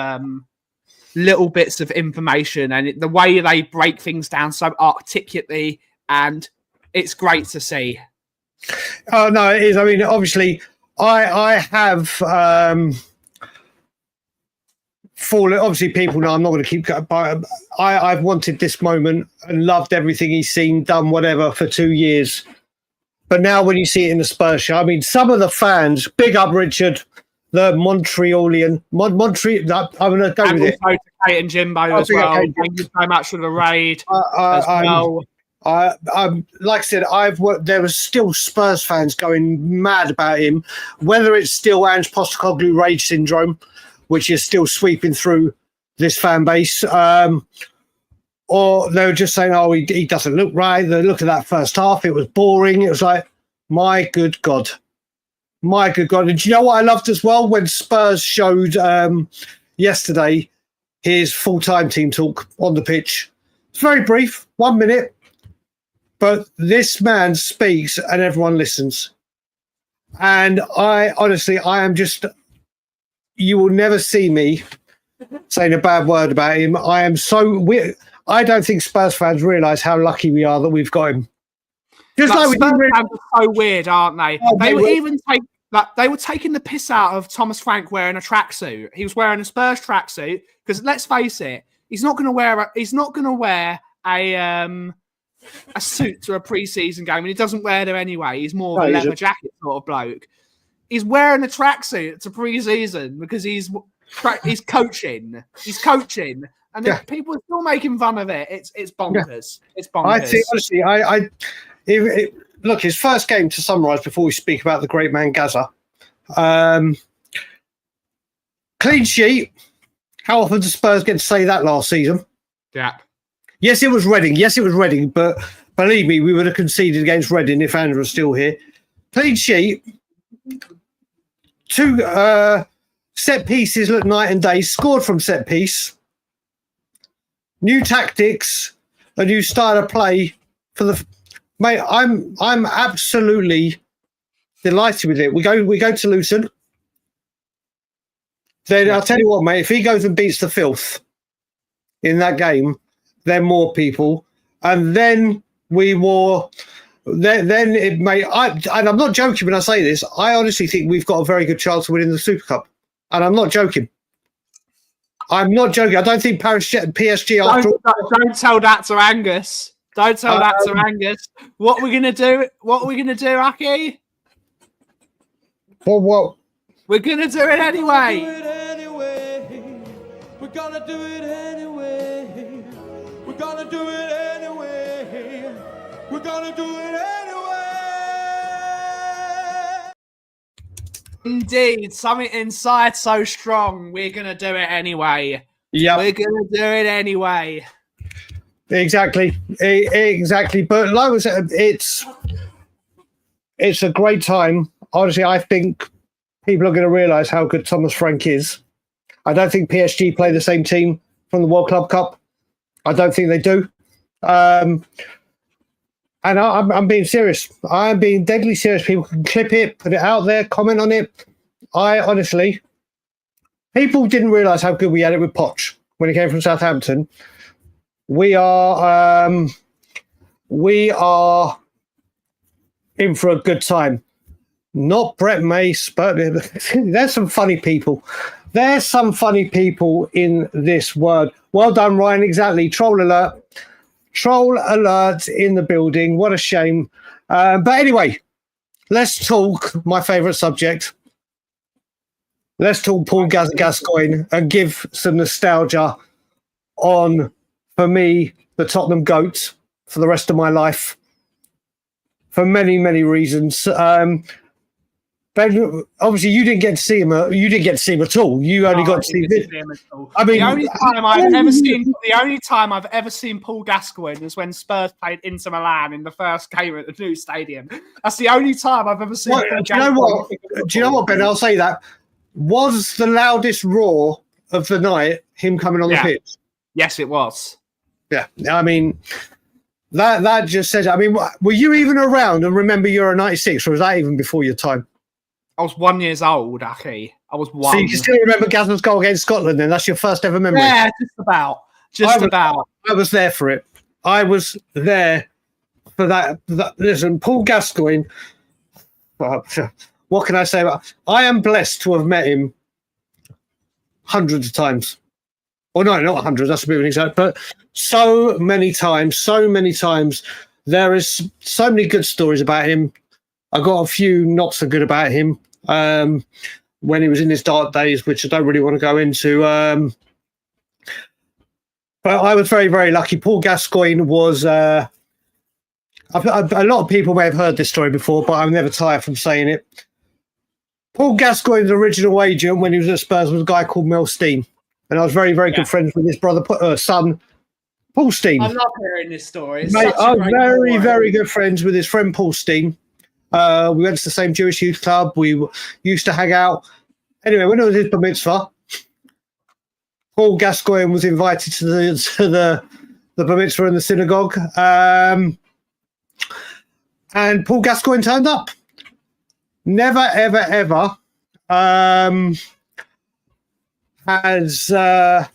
information and the way they break things down so articulately, and it's great to see. Oh no, it is. I mean, obviously, I have fallen. Obviously, people know I'm not going to keep going, but I've wanted this moment and loved everything he's seen, done, whatever, for 2 years. But now when you see it in the Spurs show, I mean, some of the fans, big up Richard, the Montrealian, I'm going to go with it. To Kate and Jimbo as well. Thank you so much for the raid as well. Like I said, there was still Spurs fans going mad about him, whether it's still Ange Postecoglou rage syndrome, which is still sweeping through this fan base, or they were just saying, oh, he doesn't look right. Look at that first half. It was boring. It was like, my good God. My good God. And do you know what I loved as well? When Spurs showed yesterday his full-time team talk on the pitch. It's very brief, 1 minute. But this man speaks and everyone listens. And I am just, you will never see me saying a bad word about him. I don't think Spurs fans realise how lucky we are that we've got him. Just like Spurs fans are so weird, aren't they? Oh, they were taking the piss out of Thomas Frank wearing a tracksuit. He was wearing a Spurs tracksuit because, let's face it, he's not going to wear a suit to a pre-season game, and he doesn't wear them anyway. He's more of a leather jacket sort of bloke. He's wearing a tracksuit to pre-season because he's coaching. He's coaching. And people are still making fun of it. It's bonkers. Yeah. It's bonkers. I think, honestly, look, his first game, to summarise before we speak about the great man Gazza. Clean sheet. How often did Spurs get to say that last season? Yeah. Yes, it was Reading. But believe me, we would have conceded against Reading if Ange was still here. Clean sheet. 2 set pieces look night and day. Scored from set piece. New tactics, a new style of play for the mate. I'm absolutely delighted with it. We go to Luton. Then I'll tell you what, mate. If he goes and beats the filth in that game, then more people, and then we will. Then it may. And I'm not joking when I say this. I honestly think we've got a very good chance of winning the Super Cup, and I'm not joking. I don't think PSG after don't tell that to Angus. Don't tell that to Angus. What are we gonna do? Aki? Well, what? We're gonna do it anyway. We're gonna do it anyway. We're gonna do it anyway. We're gonna do it anyway. Indeed, something inside so strong. We're going to do it anyway. Yeah, we're going to do it anyway. Exactly. But like I said, it's a great time. Honestly, I think people are going to realise how good Thomas Frank is. I don't think PSG play the same team from the World Club Cup. I don't think they do. And I'm being serious. I'm being deadly serious. People can clip it, put it out there, comment on it. I honestly, people didn't realise how good we had it with Poch when he came from Southampton. We are in for a good time. Not Brett Mace, but there's some funny people. There's some funny people in this world. Well done, Ryan. Exactly. Troll alert. Troll alert in the building. What a shame. But anyway, let's talk my favourite subject. Let's talk Paul Gascoigne and give some nostalgia on, for me, the Tottenham GOAT for the rest of my life for many, many reasons. Ben, obviously, you didn't get to see him. You didn't get to see him at all. You only got to see him at all. I mean, the only time I've ever seen Paul Gascoigne was when Spurs played Inter Milan in the first game at the new stadium. That's the only time I've ever seen. Do you know what, Ben? I'll say that was the loudest roar of the night. Him coming on the pitch. Yes, it was. Yeah, I mean. That just says. I mean, were you even around and remember you're a 96, or was that even before your time? I was 1 year old, Aki. I was 1. So you can still remember Gazza's goal against Scotland, then? That's your first ever memory? Yeah, just about. I was there for it. I was there for that. Listen, Paul Gascoigne, what can I say about? I am blessed to have met him hundreds of times. Or no, not hundreds, that's a bit of an exact, but so many times. There is so many good stories about him. I got a few not so good about him when he was in his dark days, which I don't really want to go into. But I was very, very lucky. Paul Gascoigne was... a lot of people may have heard this story before, but I'm never tired from saying it. Paul Gascoigne's original agent when he was at Spurs was a guy called Mel Steen. And I was very, very good friends with his son, Paul Steen. I love hearing this story. Mate, I'm very, very good friends with his friend Paul Steen. We went to the same Jewish youth club. We used to hang out. Anyway, when it was his bar mitzvah, Paul Gascoigne was invited to the bar mitzvah in the synagogue. And Paul Gascoigne turned up. Never, ever, ever has the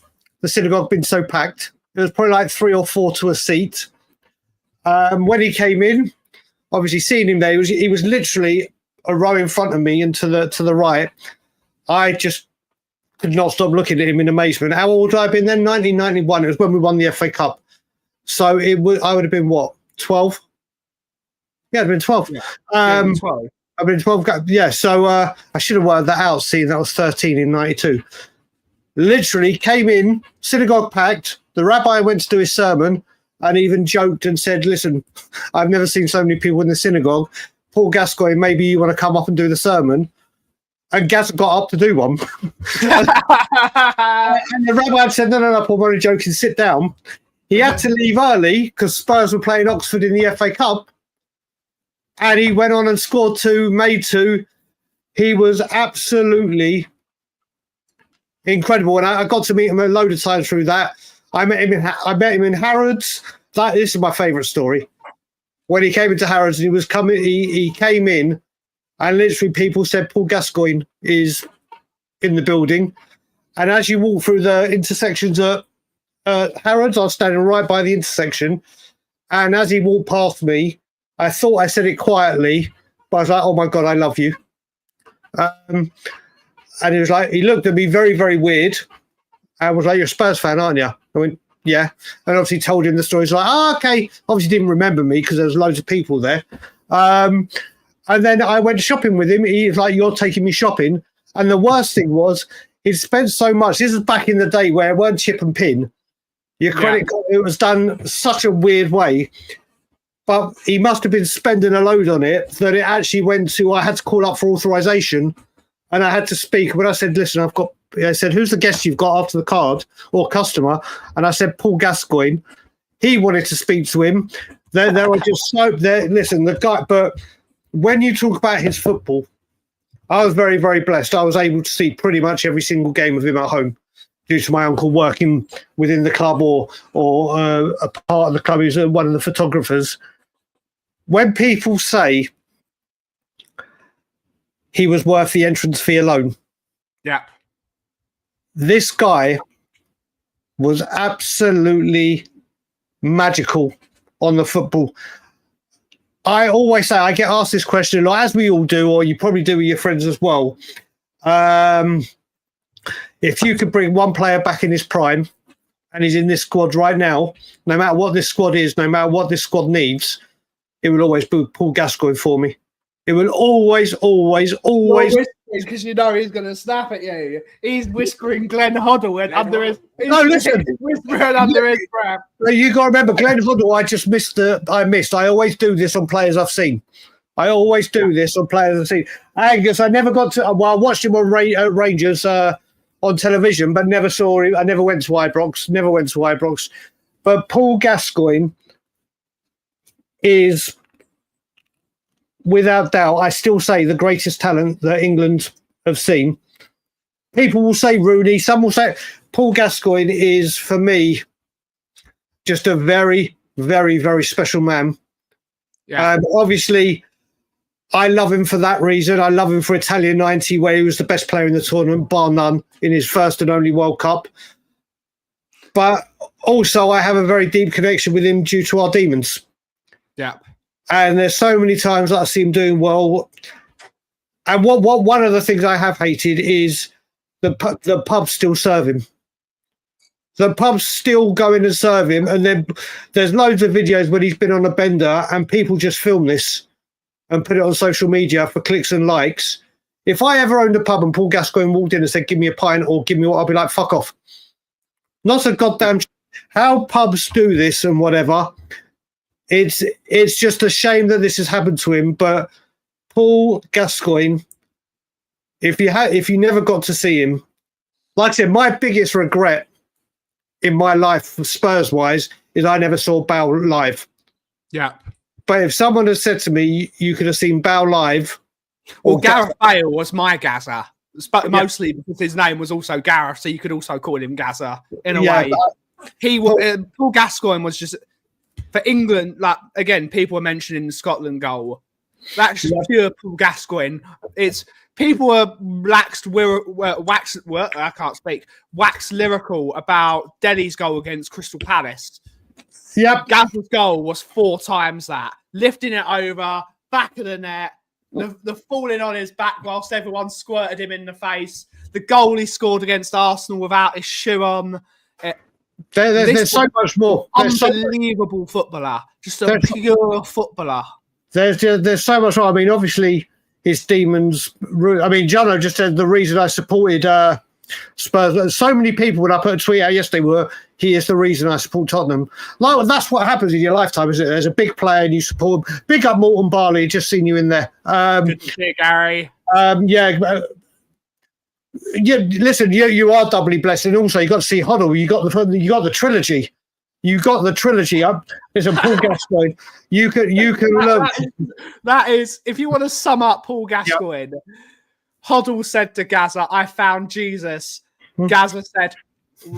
synagogue been so packed. There was probably like 3 or 4 to a seat. When he came in, obviously seeing him there, he was literally a row in front of me and to the right. I just could not stop looking at him in amazement. How old had I been then? 1991. It was when we won the FA Cup. So I would have been what, 12? Yeah, I'd been 12. Yeah. 12. I've been 12. Yeah, so I should have worked that out, seeing that I was 13 in 92. Literally came in, synagogue packed. The rabbi went to do his sermon and even joked and said, listen, I've never seen so many people in the synagogue. Paul Gascoigne, maybe you want to come up and do the sermon. And Gaz got up to do one. And the rabbi said, no, Paul, I'm only joking, sit down. He had to leave early because Spurs were playing Oxford in the FA Cup. And he went on and scored 2, made 2. He was absolutely incredible. And I got to meet him a load of times through that. I met him in Harrods. This is my favourite story. When he came into Harrods and he came in and literally people said Paul Gascoigne is in the building. And as you walk through the intersections at Harrods, I was standing right by the intersection. And as he walked past me, I thought I said it quietly, but I was like, oh my God, I love you. And he was like, he looked at me very, very weird. I was like, you're a Spurs fan, aren't you? I went, yeah. And obviously told him the story. He's like, oh, okay. Obviously didn't remember me because there was loads of people there. And then I went shopping with him. He was like, you're taking me shopping. And the worst thing was he'd spent so much. This is back in the day where it weren't chip and pin. Your credit card, it was done such a weird way. But he must have been spending a load on it that it actually went to, I had to call up for authorization and I had to speak. When I said, listen, I said, who's the guest you've got after the card or customer? And I said, Paul Gascoigne. He wanted to speak to him. There were just so there. Listen, the guy, but when you talk about his football, I was very, very blessed. I was able to see pretty much every single game of him at home due to my uncle working within the club or a part of the club. He was one of the photographers. When people say he was worth the entrance fee alone, this guy was absolutely magical on the football. I always say, I get asked this question, as we all do, or you probably do with your friends as well. If you could bring one player back in his prime, and he's in this squad right now, no matter what this squad is, no matter what this squad needs, it will always be Paul Gascoigne for me. It will always because you know he's going to snap at you. He's whispering Glenn Hoddle and under his. No, listen. Whispering under his breath. You got to remember, Glenn Hoddle. I missed. I always do this on players I've seen. I always do this on players I've seen. Angus, I never got to. Well, I watched him on Rangers on television, but never saw him. I never went to Ibrox. But Paul Gascoigne is, without doubt, I still say the greatest talent that England have seen. People will say Rooney. Some will say Paul Gascoigne is, for me, just a very, very, very special man. Yeah. Obviously, I love him for that reason. I love him for Italian 90, where he was the best player in the tournament, bar none, in his first and only World Cup. But also, I have a very deep connection with him due to our demons. Yeah. And there's so many times that I see him doing well. And what one of the things I have hated is the pubs still serve him. The pubs still go in and serve him. And then there's loads of videos when he's been on a bender and people just film this and put it on social media for clicks and likes. If I ever owned a pub and Paul Gascoigne walked in and said, give me a pint or give me what, I'll be like, fuck off. Not a goddamn... How pubs do this and whatever... It's just a shame that this has happened to him. But Paul Gascoigne, if you never got to see him, like I said, my biggest regret in my life, Spurs wise, is I never saw Bale live. Yeah. But if someone had said to me, you could have seen Bale live, well, Gareth Bale was my Gazza, mostly because his name was also Gareth, so you could also call him Gazza in a way. Paul Gascoigne was just. For England, like again, people were mentioning the Scotland goal. That's just pure Paul Gascoigne. It's people were waxed lyrical about Delhi's goal against Crystal Palace. Yep, Gazza's goal was 4 times that, lifting it over back of the net, the falling on his back whilst everyone squirted him in the face. The goal he scored against Arsenal without his shoe on. There's so much more. Unbelievable footballer, just a pure footballer. There's so much more. I mean, obviously, his demons. I mean, Jono just said the reason I supported Spurs. So many people, when I put a tweet out yesterday, he is the reason I support Tottenham. Like, that's what happens in your lifetime, isn't it? There's a big player and you support him. Big up Morton Barley. Just seen you in there. Good to see you, Gary. Yeah, listen, you are doubly blessed, and also you got to see Hoddle. You got the trilogy. You got the trilogy. It's a Paul Gascoigne. You can look. That is, if you want to sum up Paul Gascoigne, Hoddle said to Gazza, "I found Jesus." Gazza said,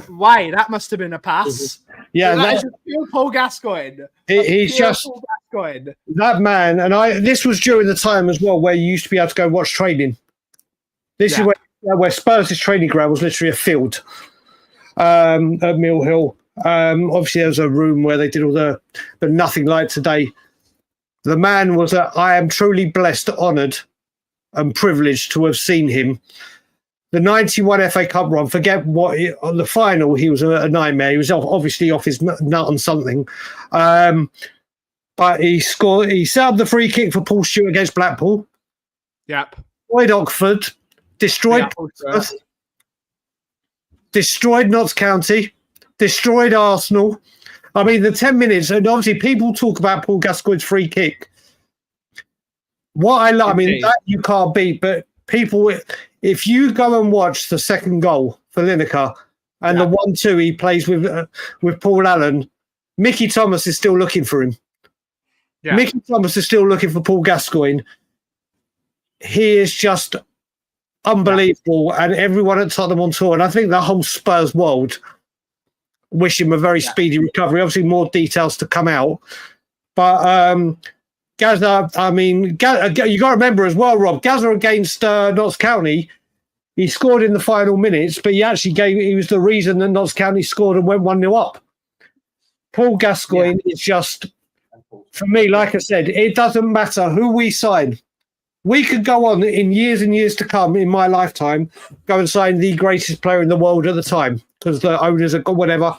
"Why? That must have been a pass." Yeah, that's pure Paul Gascoigne. He's just Paul Gascoigne. That man, and this was during the time as well where you used to be able to go watch training. This is where Spurs' training ground was literally a field at Mill Hill. Obviously, there was a room where they did all but nothing like today. The man was I am truly blessed, honoured and privileged to have seen him. The 91 FA Cup run, forget on the final, he was a nightmare. He was obviously off his nut on something. But he scored. He set up the free kick for Paul Stewart against Blackpool. Yep. Destroyed Oxford. Destroyed Portsmouth, destroyed Notts County, destroyed Arsenal. I mean, the 10 minutes, and obviously people talk about Paul Gascoigne's free kick. What I love, I mean, that you can't beat, but people, if you go and watch the second goal for Lineker and the 1-2 he plays with Paul Allen, Mickey Thomas is still looking for him. Yeah. Mickey Thomas is still looking for Paul Gascoigne. He is just unbelievable, and everyone at Tottenham on tour, and I think the whole Spurs world wish him a very speedy recovery. Obviously, more details to come out, but Gazza. I mean, you got to remember as well, Rob. Gazza against Notts County, he scored in the final minutes, but he was the reason that Notts County scored and went 1-0 up. Paul Gascoigne is just, for me, like I said, it doesn't matter who we sign. We could go on in years and years to come, in my lifetime, go and sign the greatest player in the world at the time because the owners have got whatever.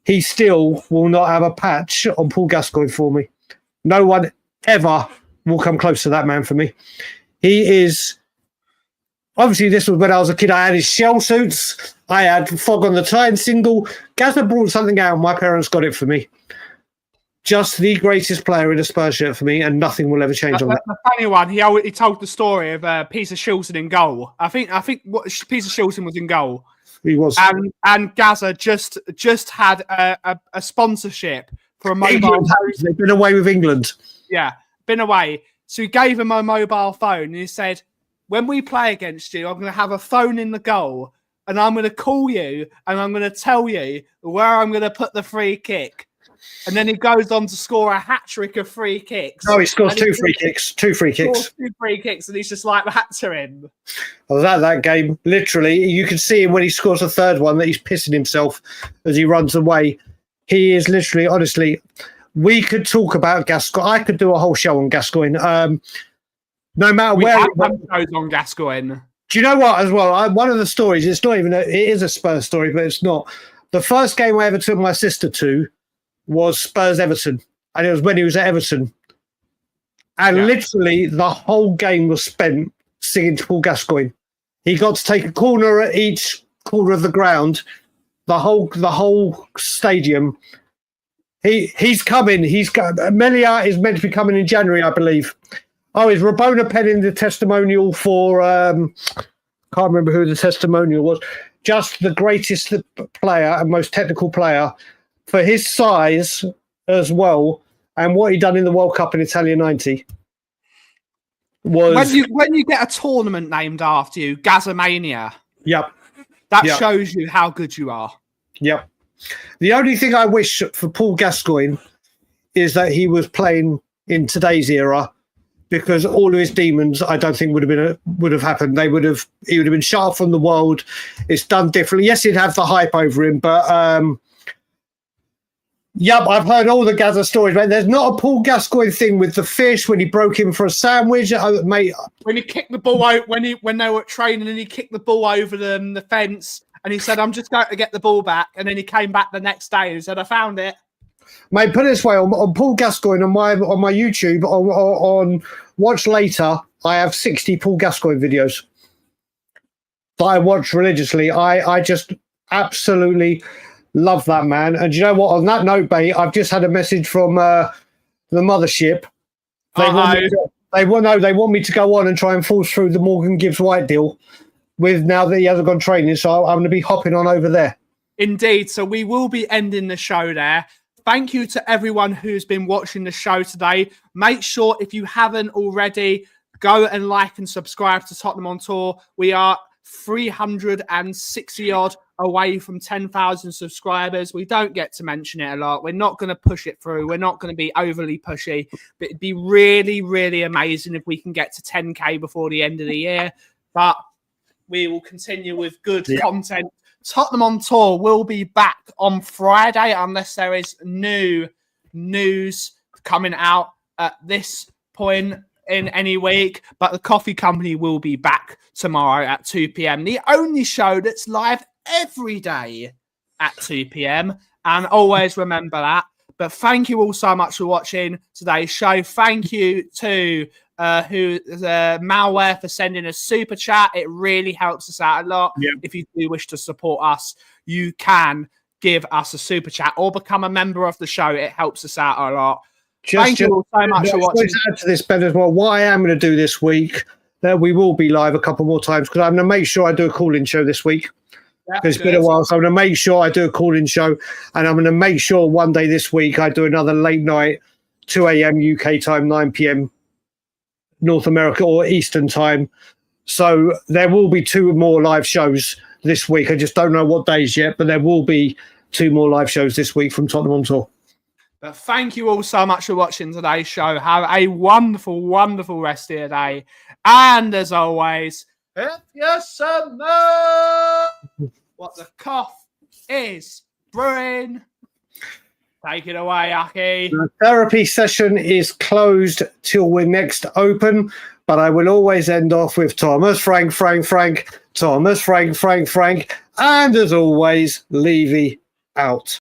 He still will not have a patch on Paul Gascoigne for me. No one ever will come close to that man for me. He is Obviously, this was when I was a kid. I had his shell suits. I had Fog on the Tyne single. Gazza brought something out. My parents got it for me. Just the greatest player in a Spurs shirt for me, and nothing will ever change on that. The funny one, he told the story of Peter Shilton in goal. I think Peter Shilton was in goal. He was. And Gazza just had a sponsorship for a mobile phone. They've been away with England. Yeah, been away. So he gave him a mobile phone and he said, when we play against you, I'm going to have a phone in the goal and I'm going to call you and I'm going to tell you where I'm going to put the free kick. And then he goes on to score a hat-trick of free kicks. No, he scores two free kicks. Two free kicks. And he's just like that to him. I was at that game. Literally, you can see him when he scores the third one that he's pissing himself as he runs away. He is literally, honestly, we could talk about Gascoigne. I could do a whole show on Gascoigne. No matter where it goes on Gascoigne. Do you know what, as well? One of the stories, it is a Spurs story, but it's not. The first game I ever took my sister to was Spurs-Everton, and it was when he was at Everton. And literally the whole game was spent singing to Paul Gascoigne. He got to take a corner at each corner of the ground, the whole stadium. He's coming. Melia is meant to be coming in January, I believe. Oh, is Rabona penning the testimonial for... can't remember who the testimonial was. Just the greatest player and most technical player for his size as well, and what he done in the World Cup in Italia 90 was... When you get a tournament named after you, Gazzamania. Yep. That shows you how good you are. Yep. The only thing I wish for Paul Gascoigne is that he was playing in today's era, because all of his demons, I don't think would have happened. He would have been shut off from the world. It's done differently. Yes, he'd have the hype over him, but yep, I've heard all the Gazza stories, mate. There's not a Paul Gascoigne thing with the fish when he broke him for a sandwich, mate. When he kicked the ball out, when they were at training, and he kicked the ball over the fence, and he said, "I'm just going to get the ball back," and then he came back the next day and said, "I found it." Mate, put it this way, on Paul Gascoigne on my YouTube, on Watch Later, I have 60 Paul Gascoigne videos that I watch religiously. I just absolutely love that man. And you know what? On that note, mate, I've just had a message from the mothership. They want me to go on and try and force through the Morgan Gibbs-White deal now that he hasn't gone training. So I'm going to be hopping on over there. Indeed. So we will be ending the show there. Thank you to everyone who's been watching the show today. Make sure, if you haven't already, go and like and subscribe to Tottenham on Tour. We are 360 odd away from 10,000 subscribers. We don't get to mention it a lot. We're not going to push it through. We're not going to be overly pushy, but it'd be really, really amazing if we can get to 10K before the end of the year. But we will continue with good content. Tottenham on Tour will be back on Friday unless there is new news coming out at this point in any week. But the Coffee Company will be back tomorrow at 2 p.m. The only show that's live every day at 2 p.m. And always remember that. But thank you all so much for watching today's show. Thank you to Malware for sending a super chat. It really helps us out a lot. If you do wish to support us, you can give us a super chat or become a member of the show. It helps us out a lot. Thank you all so much for watching. To add to this, Ben, as well, what I am going to do this week, that we will be live a couple more times, because I'm going to make sure I do a call-in show this week. It's been a while, so I'm going to make sure I do a call-in show, and I'm going to make sure one day this week I do another late night, 2 a.m. UK time, 9 p.m. North America or Eastern time. So there will be 2 more live shows this week. I just don't know what days yet, but there will be 2 more live shows this week from Tottenham on Tour. But thank you all so much for watching today's show. Have a wonderful, wonderful rest of your day. And as always, if you know what the cough is brewing, take it away, Aki. The therapy session is closed till we're next open, but I will always end off with Thomas, Frank, Thomas, Frank, and as always, Levy out.